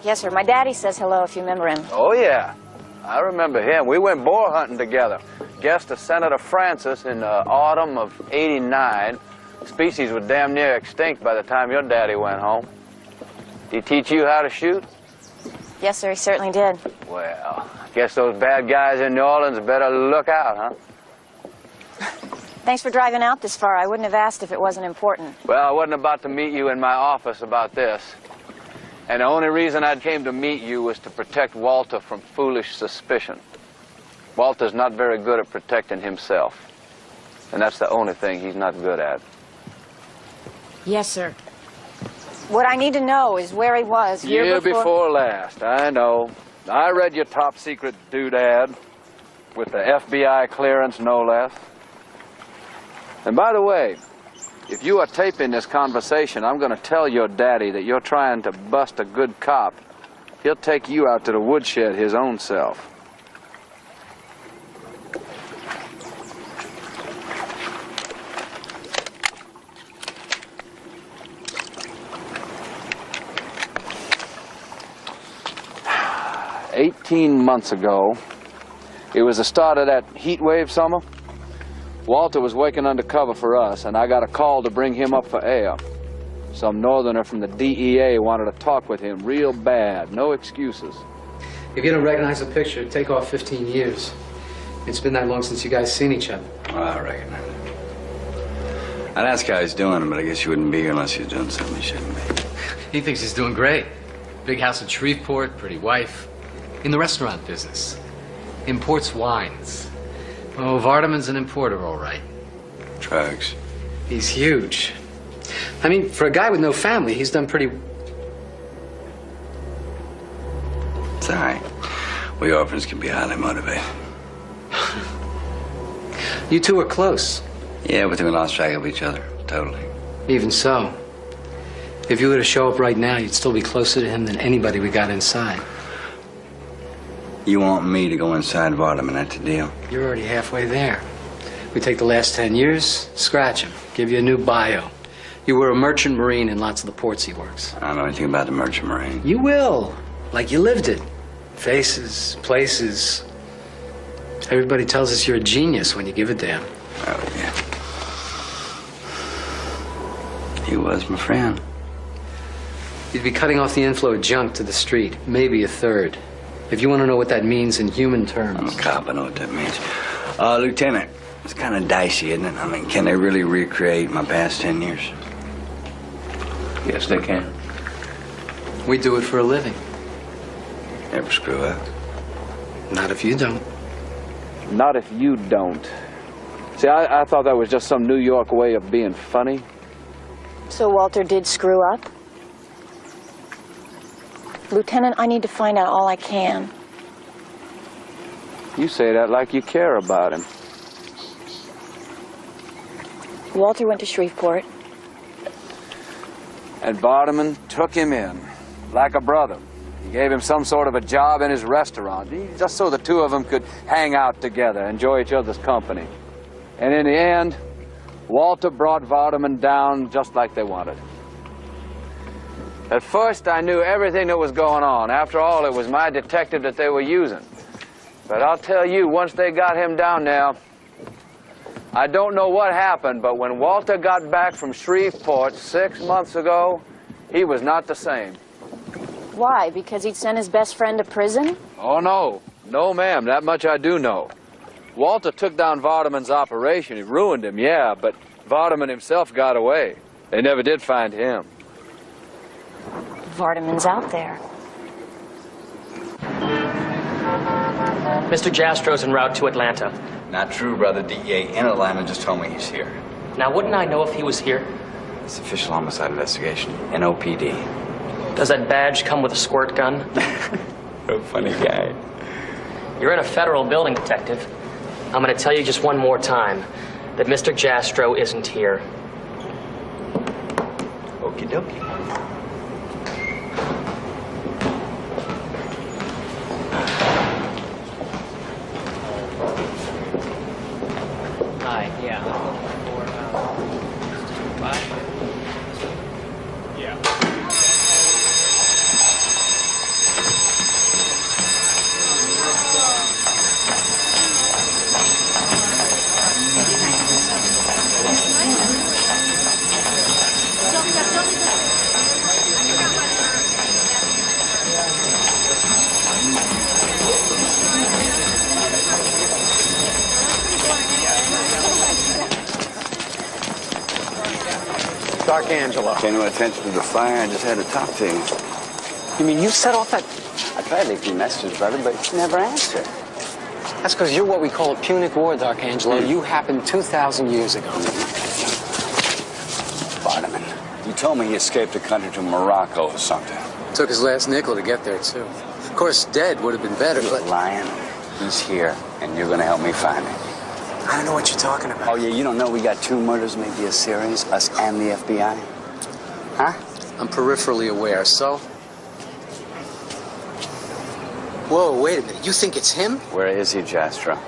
Yes, sir. My daddy says hello if you remember him. Oh, yeah. I remember him. We went boar hunting together. Guest of Senator Francis in the autumn of '89. Species was damn near extinct by the time your daddy went home. Did he teach you how to shoot? Yes, sir. He certainly did. Well, I guess those bad guys in New Orleans better look out, huh? Thanks for driving out this far. I wouldn't have asked if it wasn't important. Well, I wasn't about to meet you in my office about this. And the only reason I came to meet you was to protect Walter from foolish suspicion. Walter's not very good at protecting himself. And that's the only thing he's not good at. Yes, sir. What I need to know is where he was Year before last, I know. I read your top secret doodad with the FBI clearance, no less. And by the way, if you are taping this conversation, I'm going to tell your daddy that you're trying to bust a good cop. He'll take you out to the woodshed his own self. "18 months ago, it was the start of that heat wave summer. Walter was working undercover for us, and I got a call to bring him up for air. Some northerner from the DEA wanted to talk with him real bad. No excuses. If you don't recognize the picture, take off 15 years. It's been that long since you guys seen each other. I recognize it. I'd ask how he's doing, but I guess you wouldn't be here unless he's doing something he shouldn't be. He thinks he's doing great. Big house in Shreveport, pretty wife. In the restaurant business. Imports wines. Oh, Vardaman's an importer, all right. Drugs. He's huge. I mean, for a guy with no family, he's done pretty... It's all right. We orphans can be highly motivated. You two are close. Yeah, but then we lost track of each other. Totally. Even so. If you were to show up right now, you'd still be closer to him than anybody we got inside. You want me to go inside Vardaman, that's the deal? You're already halfway there. We take the last 10 years, scratch him, give you a new bio. You were a merchant marine in lots of the ports he works. I don't know anything about the merchant marine. You will, like you lived it. Faces, places. Everybody tells us you're a genius when you give a damn. Oh, yeah. He was my friend. You'd be cutting off the inflow of junk to the street, maybe a third. If you want to know what that means in human terms. I'm a cop, I know what that means. Lieutenant, it's kind of dicey, isn't it? I mean, can they really recreate my past 10 years? Yes, they can. We do it for a living. Never screw up. Not if you don't. Not if you don't. See, I thought that was just some New York way of being funny. So Walter did screw up? Lieutenant, I need to find out all I can. You say that like you care about him. Walter went to Shreveport. And Vardaman took him in, like a brother. He gave him some sort of a job in his restaurant, just so the two of them could hang out together, enjoy each other's company. And in the end, Walter brought Vardaman down just like they wanted. At first, I knew everything that was going on. After all, it was my detective that they were using. But I'll tell you, once they got him down there, I don't know what happened, but when Walter got back from Shreveport 6 months ago, he was not the same. Why? Because he'd sent his best friend to prison? Oh, no. No, ma'am. That much I do know. Walter took down Vardaman's operation. He ruined him, yeah, but Vardaman himself got away. They never did find him. Vardaman's out there. Mr. Jastro's en route to Atlanta. Not true, brother. DEA in Atlanta just told me he's here. Now, wouldn't I know if he was here? It's official homicide investigation. NOPD. Does that badge come with a squirt gun? A funny guy. You're in a federal building, detective. I'm going to tell you just one more time that Mr. Jastro isn't here. Okie dokie. Hi, yeah. D'Arcangelo. Paying no attention to the fire. I just had to talk to you. You mean you set off that? I tried to leave you messages, brother, but you never answered. That's because you're what we call a Punic War, D'Arcangelo. You happened 2,000 years ago. Vardaman. You told me he escaped the country to Morocco or something. Took his last nickel to get there, too. Of course, dead would have been better, You're but... lying. He's here, and you're gonna help me find him. I don't know what you're talking about. Oh, yeah, you don't know we got 2 murders, maybe a series, us and the FBI? Huh? I'm peripherally aware, so? Whoa, wait a minute. You think it's him? Where is he, Jastro?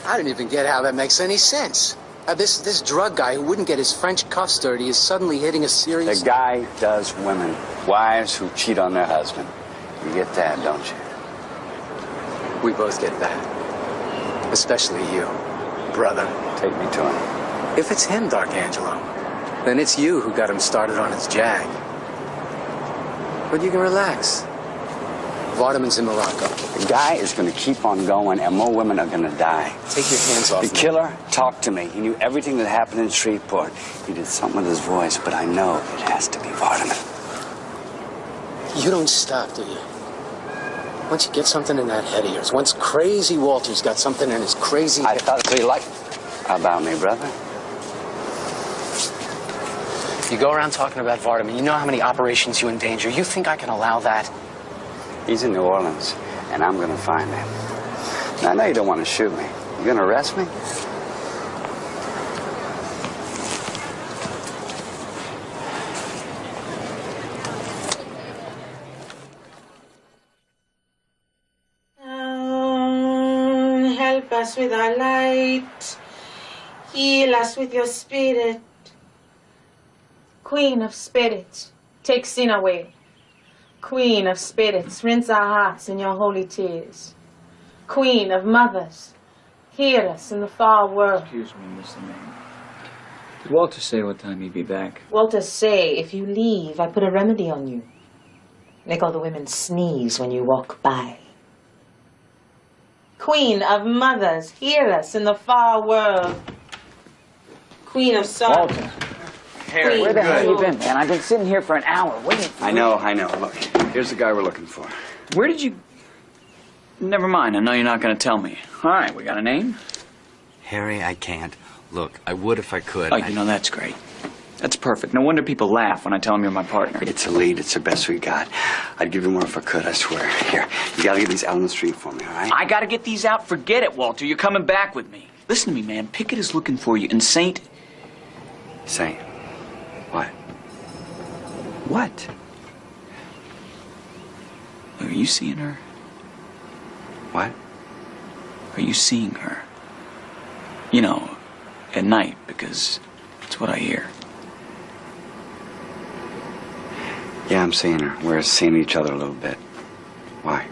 I don't even get how that makes any sense. This drug guy who wouldn't get his French cuffs dirty is suddenly hitting a series... The guy does women. Wives who cheat on their husband. You get that, don't you? We both get that. Especially you, brother. Take me to him. If it's him, D'Arcangelo, then it's you who got him started on his jag. But you can relax. Vardaman's in Morocco. The guy is going to keep on going, and more women are going to die. Take your hands off The me. killer talked to me. He knew everything that happened in Shreveport. He did something with his voice, but I know it has to be Vardaman. You don't stop, do you? Once you get something in that head of yours, once crazy Walter's got something in his crazy... I thought he liked about me, brother. You go around talking about Vardaman. You know how many operations you endanger. You think I can allow that? He's in New Orleans, and I'm going to find him. Now, I know you don't want to shoot me. You going to arrest me? Help us with our light. Heal us with your spirit. Queen of spirits, take sin away. Queen of spirits, rinse our hearts in your holy tears. Queen of mothers, hear us in the far world. Excuse me, Mr. Maine. Did Walter say what time he'd be back? Walter say, if you leave, I put a remedy on you. Make all the women sneeze when you walk by. Queen of mothers, hear us in the far world. Queen of sorrow. Walter. Harry, where the hell have you been, man? I've been sitting here for an hour waiting for I know. Look, here's the guy we're looking for. Where did you... Never mind, I know you're not going to tell me. All right, we got a name? Harry, I can't. Look, I would if I could. Oh, you know, that's great. That's perfect. No wonder people laugh when I tell them you're my partner. It's a lead. It's the best we got. I'd give you more if I could, I swear. Here, you gotta get these out on the street for me, all right? I gotta get these out. Forget it, Walter. You're coming back with me. Listen to me, man. Pickett is looking for you, and Saint... Saint? What? What? Are you seeing her? What? Are you seeing her? You know, at night, because that's what I hear. Yeah, I'm seeing her. We're seeing each other a little bit. Why?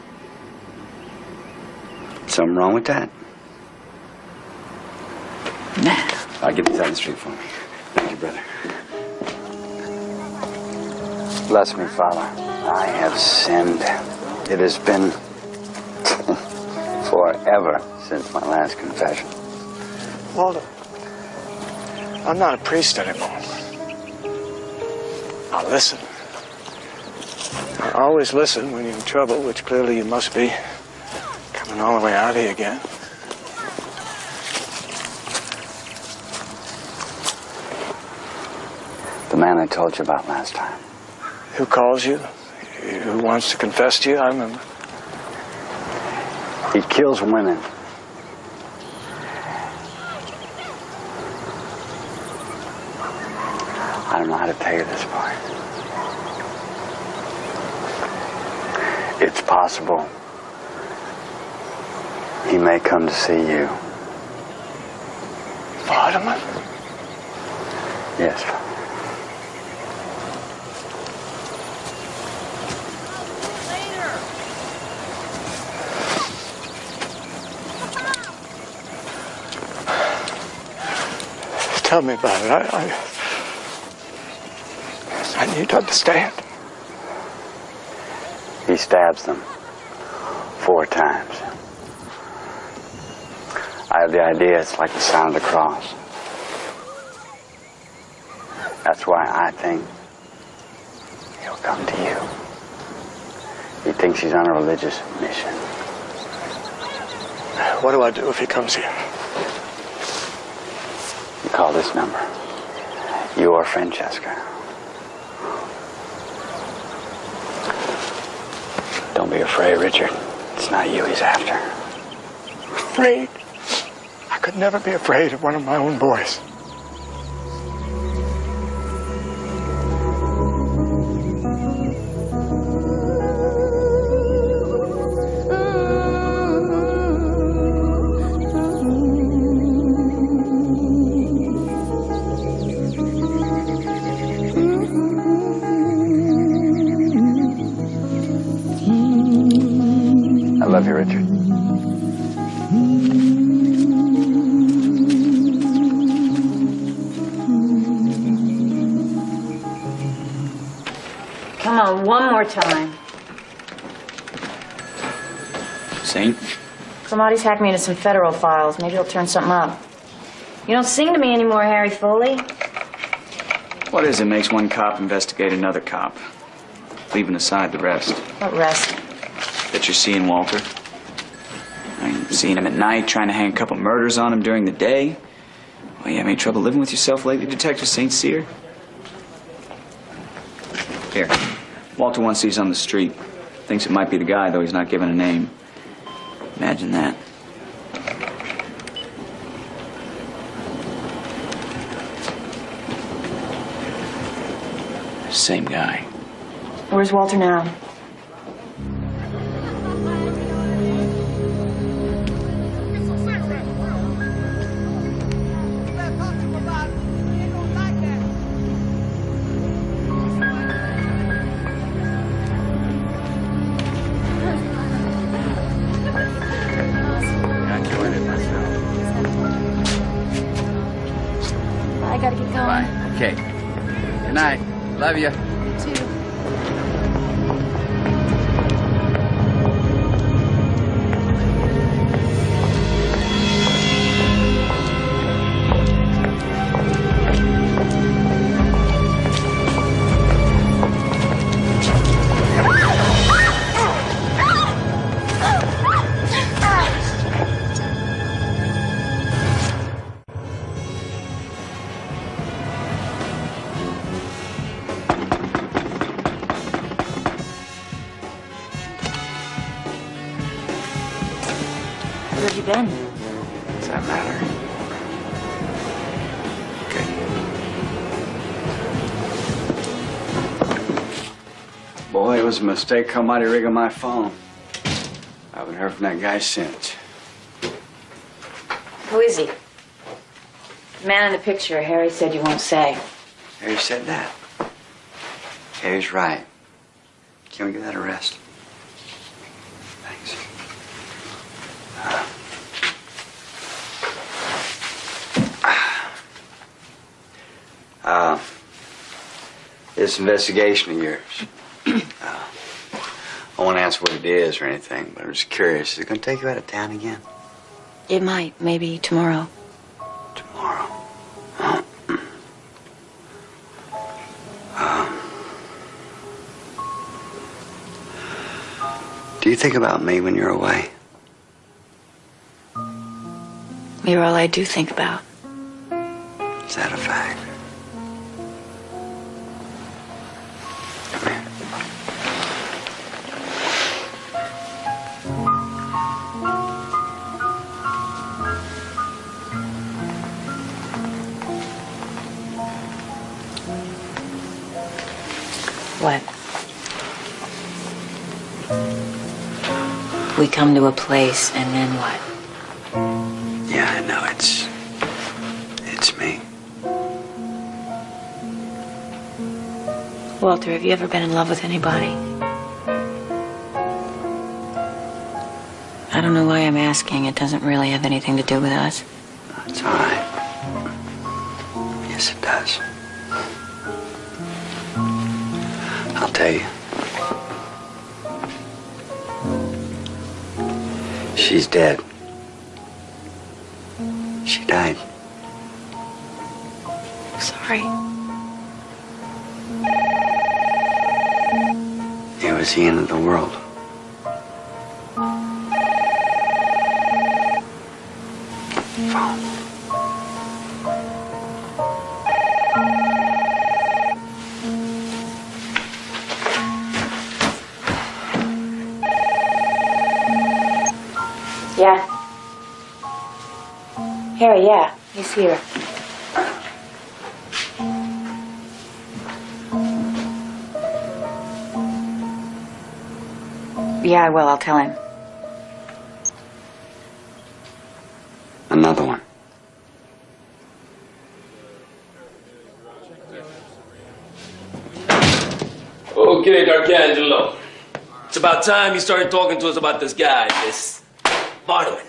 Something wrong with that? Nah. I'll get these out on the street for me. Thank you, brother. Bless me, Father. I have sinned. It has been forever since my last confession. Walter, I'm not a priest anymore. I'll listen. I always listen when you're in trouble, which clearly you must be. Coming all the way out here again. The man I told you about last time. Who calls you? Who wants to confess to you? I remember. He kills women. I don't know how to tell you this part. It's possible he may come to see you. Vardaman? Yes. Tell me about it. I need to understand. He stabs them 4 times. I have the idea it's like the sound of the cross. That's why I think he'll come to you. He thinks he's on a religious mission. What do I do if he comes here? You call this number. You or Francesca. Don't be afraid, Richard. It's not you he's after. Afraid? I could never be afraid of one of my own boys. I love you, Richard. Come on, one more time. Saint? Somebody's hacked me into some federal files. Maybe he'll turn something up. You don't sing to me anymore, Harry Foley. What is it makes one cop investigate another cop? Leaving aside the rest. What rest? That you're seeing Walter. I mean, seeing him at night, trying to hang a couple murders on him during the day. Well, you have any trouble living with yourself lately, Detective St. Cyr? Here. Walter once sees on the street. Thinks it might be the guy, though he's not given a name. Imagine that. Same guy. Where's Walter now? I gotta get going. Bye. Okay. Good night. Love you. You too. been? Does that matter? Boy, it was a mistake how mighty rigging my phone. I haven't heard from that guy since. Who is he? The man in the picture, Harry said you won't say. Harry said that. Harry's right. Can we give that a rest? Thanks. This investigation of yours. I won't ask what it is or anything, but I'm just curious. Is it going to take you out of town again? It might, maybe tomorrow. Tomorrow? Do you think about me when you're away? You're all I do think about. Is that a fact? Come here. What? We come to a place, and then what? Yeah, I know. It's me. Walter, have you ever been in love with anybody? I don't know why I'm asking. It doesn't really have anything to do with us. It's all right. Yes, it does. I'll tell you. She's dead. She died. Sorry. It was the end of the world. Phone. Yeah. Harry, yeah. He's here. Yeah, I will. I'll tell him. Another one. Okay, D'Arcangelo. It's about time you started talking to us about this guy, this Vardaman.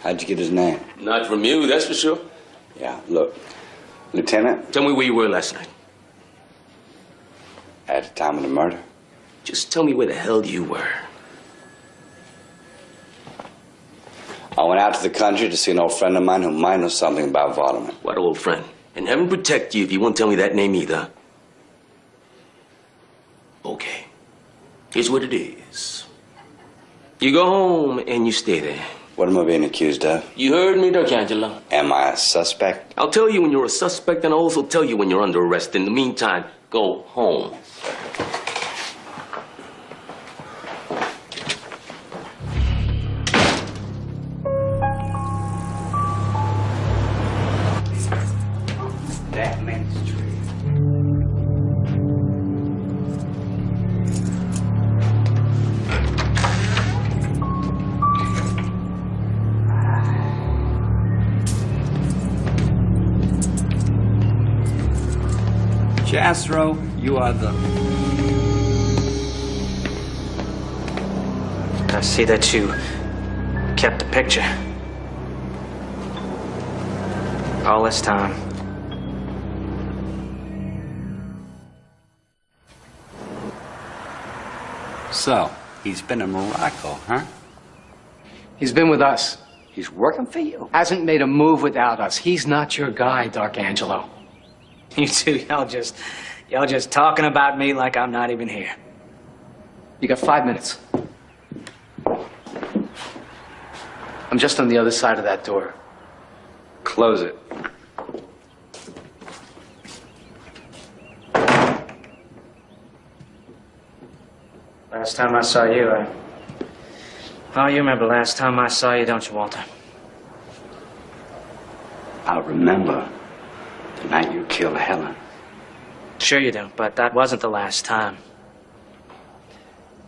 How'd you get his name? Not from you, that's for sure. Yeah, look. Lieutenant? Tell me where you were last night. At the time of the murder? Just tell me where the hell you were. I went out to the country to see an old friend of mine who might know something about Vardaman. What old friend? And heaven protect you if you won't tell me that name either. Okay. Here's what it is. You go home and you stay there. What am I being accused of? You heard me, D'Arcangelo. Am I a suspect? I'll tell you when you're a suspect, and I'll also tell you when you're under arrest. In the meantime, go home. That man's true. Jastrow, you are the... I see that you kept the picture. All this time. So, he's been in Morocco, huh? He's been with us. He's working for you. Hasn't made a move without us. He's not your guy, D'Arcangelo. You two, y'all just talking about me like I'm not even here. You got 5 minutes. I'm just on the other side of that door. Close it. Last time I saw you, Oh, you remember last time I saw you, don't you, Walter? I remember the night you killed Helen. Sure you do, but that wasn't the last time.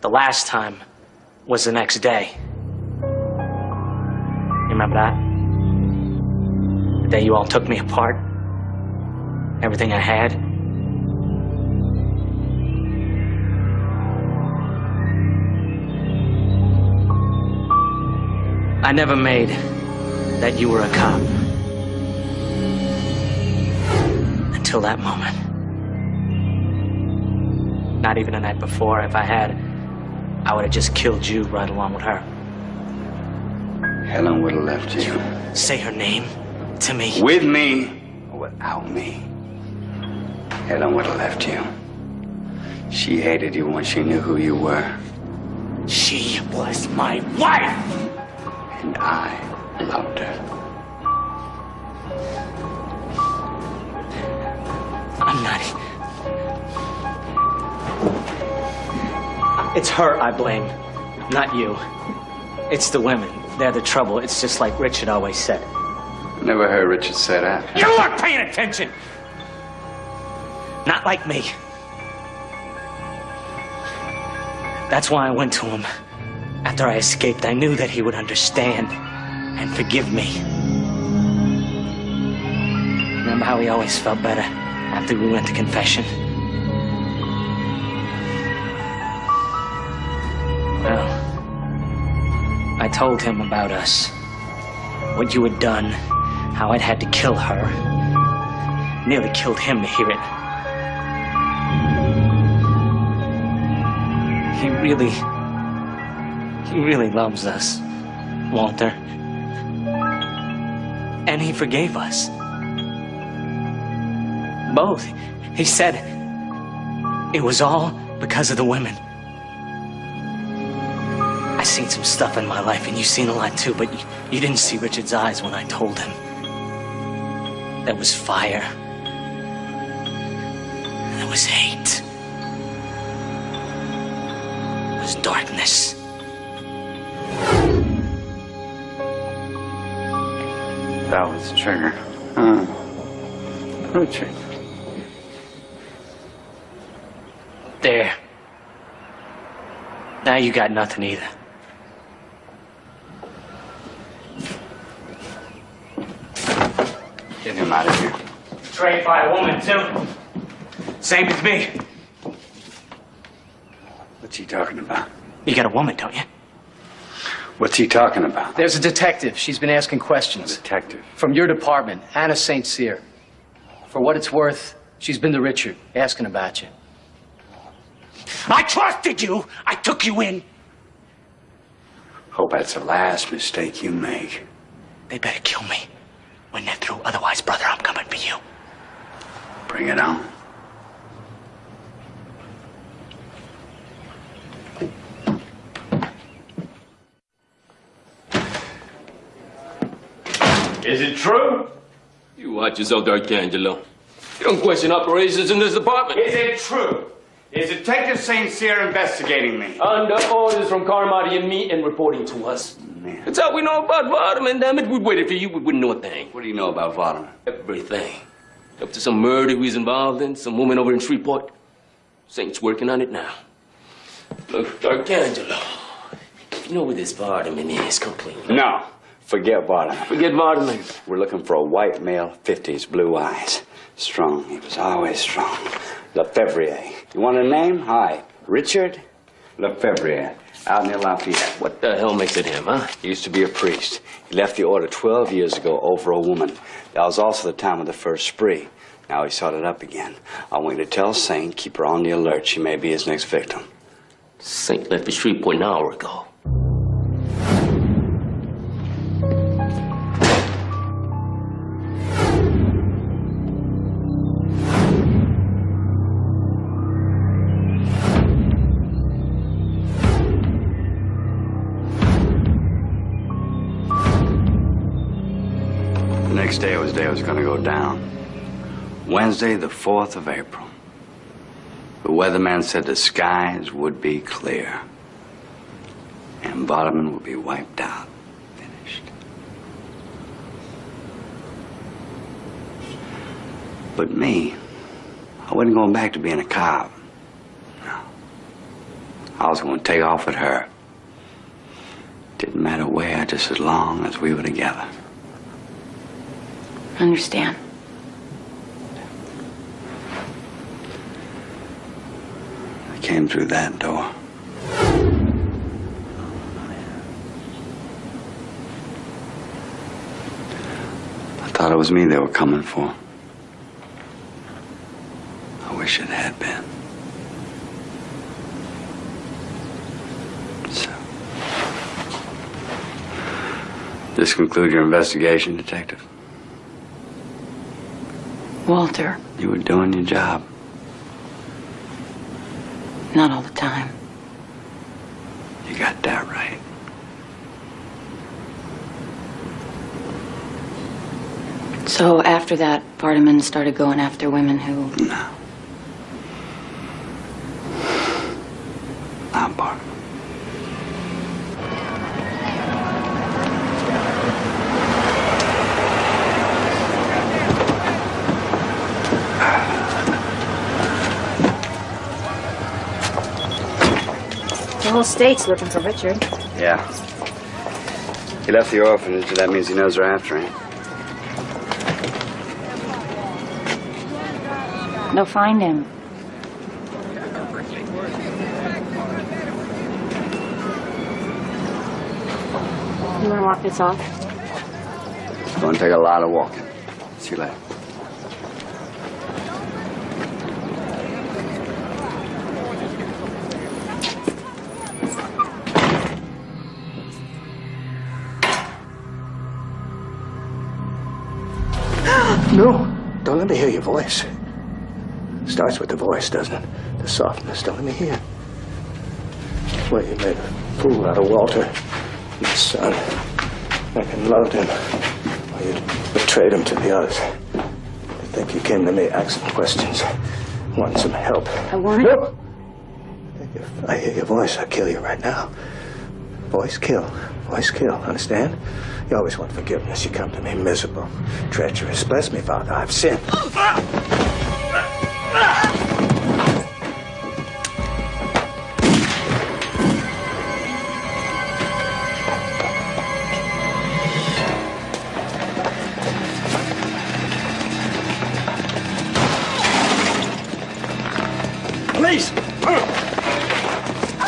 The last time was the next day. You remember that? The day you all took me apart? Everything I had? I never made that you were a cop. Until that moment. Not even the night before. If I had, I would have just killed you right along with her. Helen would have left you. Say her name to me. With me or without me, Helen would have left you. She hated you once she knew who you were. She was my wife! And I loved her. I'm not... It's her I blame, not you. It's the women. They're the trouble. It's just like Richard always said. Never heard Richard say that. You weren't paying attention! Not like me. That's why I went to him. After I escaped, I knew that he would understand and forgive me. Remember how he always felt better after we went to confession? Well, I told him about us. What you had done, how I'd had to kill her. Nearly killed him to hear it. He really loves us, Walter. And he forgave us. Both. He said it was all because of the women. I seen some stuff in my life, and you've seen a lot too, but you didn't see Richard's eyes when I told him. There was fire. There was hate. There was darkness. That was the trigger. Richard. There. Now you got nothing either. Get him out of here. Betrayed by a woman, too. Same as me. What's he talking about? You got a woman, don't you? What's he talking about? There's a detective. She's been asking questions. Detective? From your department, Anna St. Cyr. For what it's worth, she's been to Richard, asking about you. I trusted you! I took you in! Hope that's the last mistake you make. They better kill me when they're through. Otherwise, brother, I'm coming for you. Bring it on. Is it true? You watch yourself, D'Arcangelo. You don't question operations in this department. Is it true? Is Detective St. Cyr investigating me? Under orders from Carmody and me and reporting to us. Man. That's all we know about Vardaman, damn it. We waited for you, we wouldn't know a thing. What do you know about Vardaman? Everything. Up to some murder he's involved in, some woman over in Shreveport. Saint's working on it now. Look, D'Arcangelo, you know where this Vardaman is completely. No. Forget Vardaman. Forget Vardaman. We're looking for a white male, 50s, blue eyes. Strong. He was always strong. Lefebvre. You want a name? Hi. Richard Lefebvre. Out near Lafayette. What the hell makes it him, huh? He used to be a priest. He left the order 12 years ago over a woman. That was also the time of the first spree. Now he started up again. I want you to tell Saint, keep her on the alert. She may be his next victim. Saint left the Shreveport an hour ago. The next day was the day it was going to go down. Wednesday, the 4th of April. The weatherman said the skies would be clear. And Vardaman will be wiped out. Finished. But me, I wasn't going back to being a cop. No. I was going to take off with her. Didn't matter where, just as long as we were together. I understand. I came through that door. I thought it was me they were coming for. I wish it had been. So, this conclude your investigation, Detective? Walter, You were doing your job. not all the time. You got that right. So after that, Vardaman started going after women who... No. Not Vardaman. The whole state's looking for Richard. Yeah. He left the orphanage, and that means he knows they're after him. They'll find him. You want to walk this off? It's going to take a lot of walking. See you later. No, don't let me hear your voice. Starts with the voice, doesn't it? The softness. Don't let me hear. Well, you made a fool out of Walter, my son. I can loved him. Well, you betrayed him to the others. I think you came to me asking questions, wanting some help. I want No! If I hear your voice, I'll kill you right now. Voice kill. Voice kill. Understand? You always want forgiveness. You come to me miserable, treacherous. Bless me, Father. I've sinned. Police!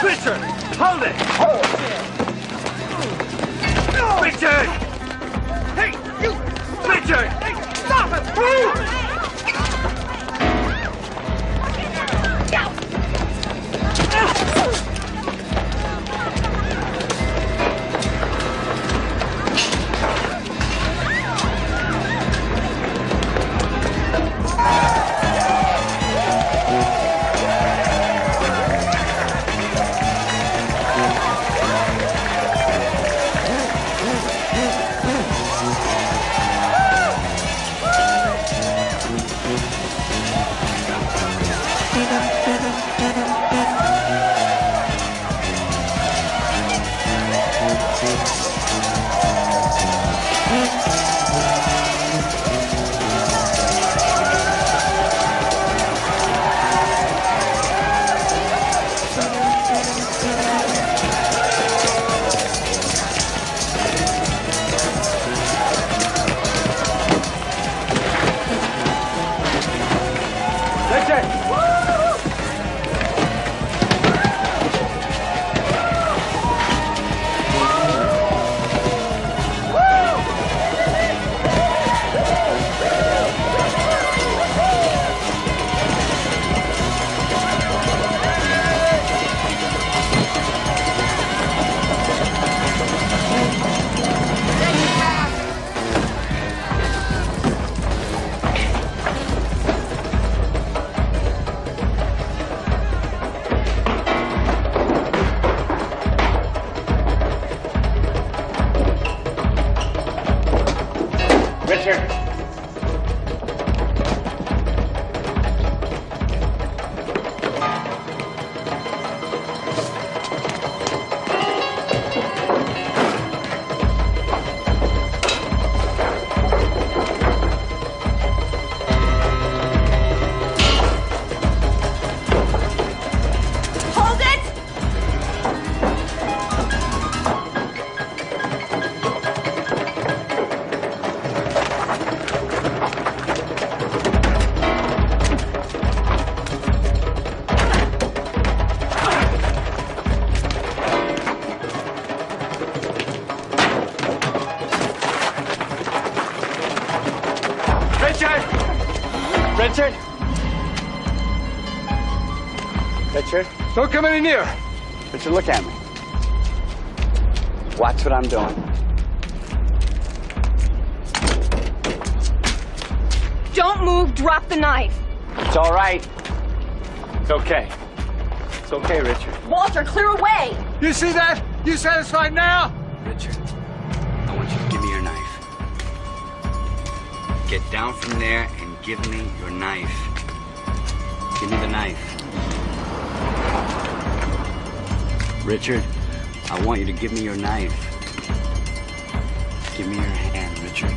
Richard! Hold it! Richard! Hey, you! Richard! Hey, stop it! Move! Richard! Richard? Richard? Don't come any near. Richard, look at me. Watch what I'm doing. Don't move, drop the knife. It's all right. It's okay. It's okay, Richard. Walter, clear away. You see that? You satisfied now? Richard, I want you to give me your knife. Get down from there and give me your knife. Give me the knife. Richard, I want you to give me your knife. Give me your hand, Richard.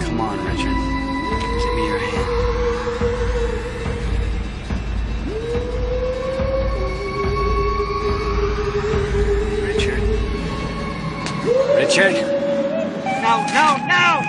Come on, Richard. Give me your hand. Richard? No, no, no!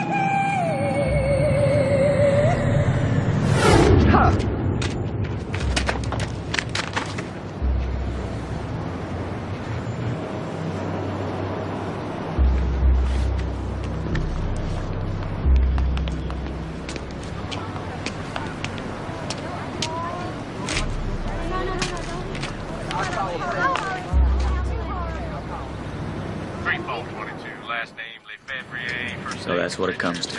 So that's what it comes to.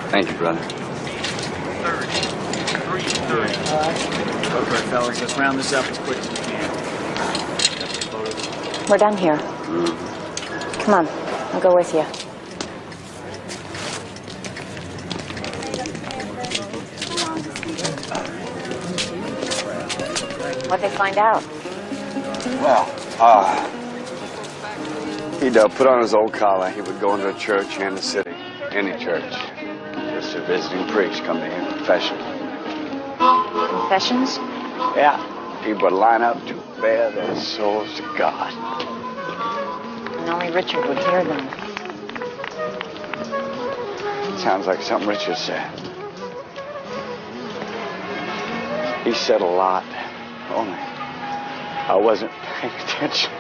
Thank you, brother. Okay, fellas, let's round this up as quick as we can. We're done here. Come on, I'll go with you. What'd they find out? Well, he'd put on his old collar. He would go into a church here in the city, any church. Just a visiting priest come to hear confession. Confessions? Yeah, people would line up to bare their souls to God. And only Richard would hear them. Sounds like something Richard said. He said a lot, only I wasn't paying attention.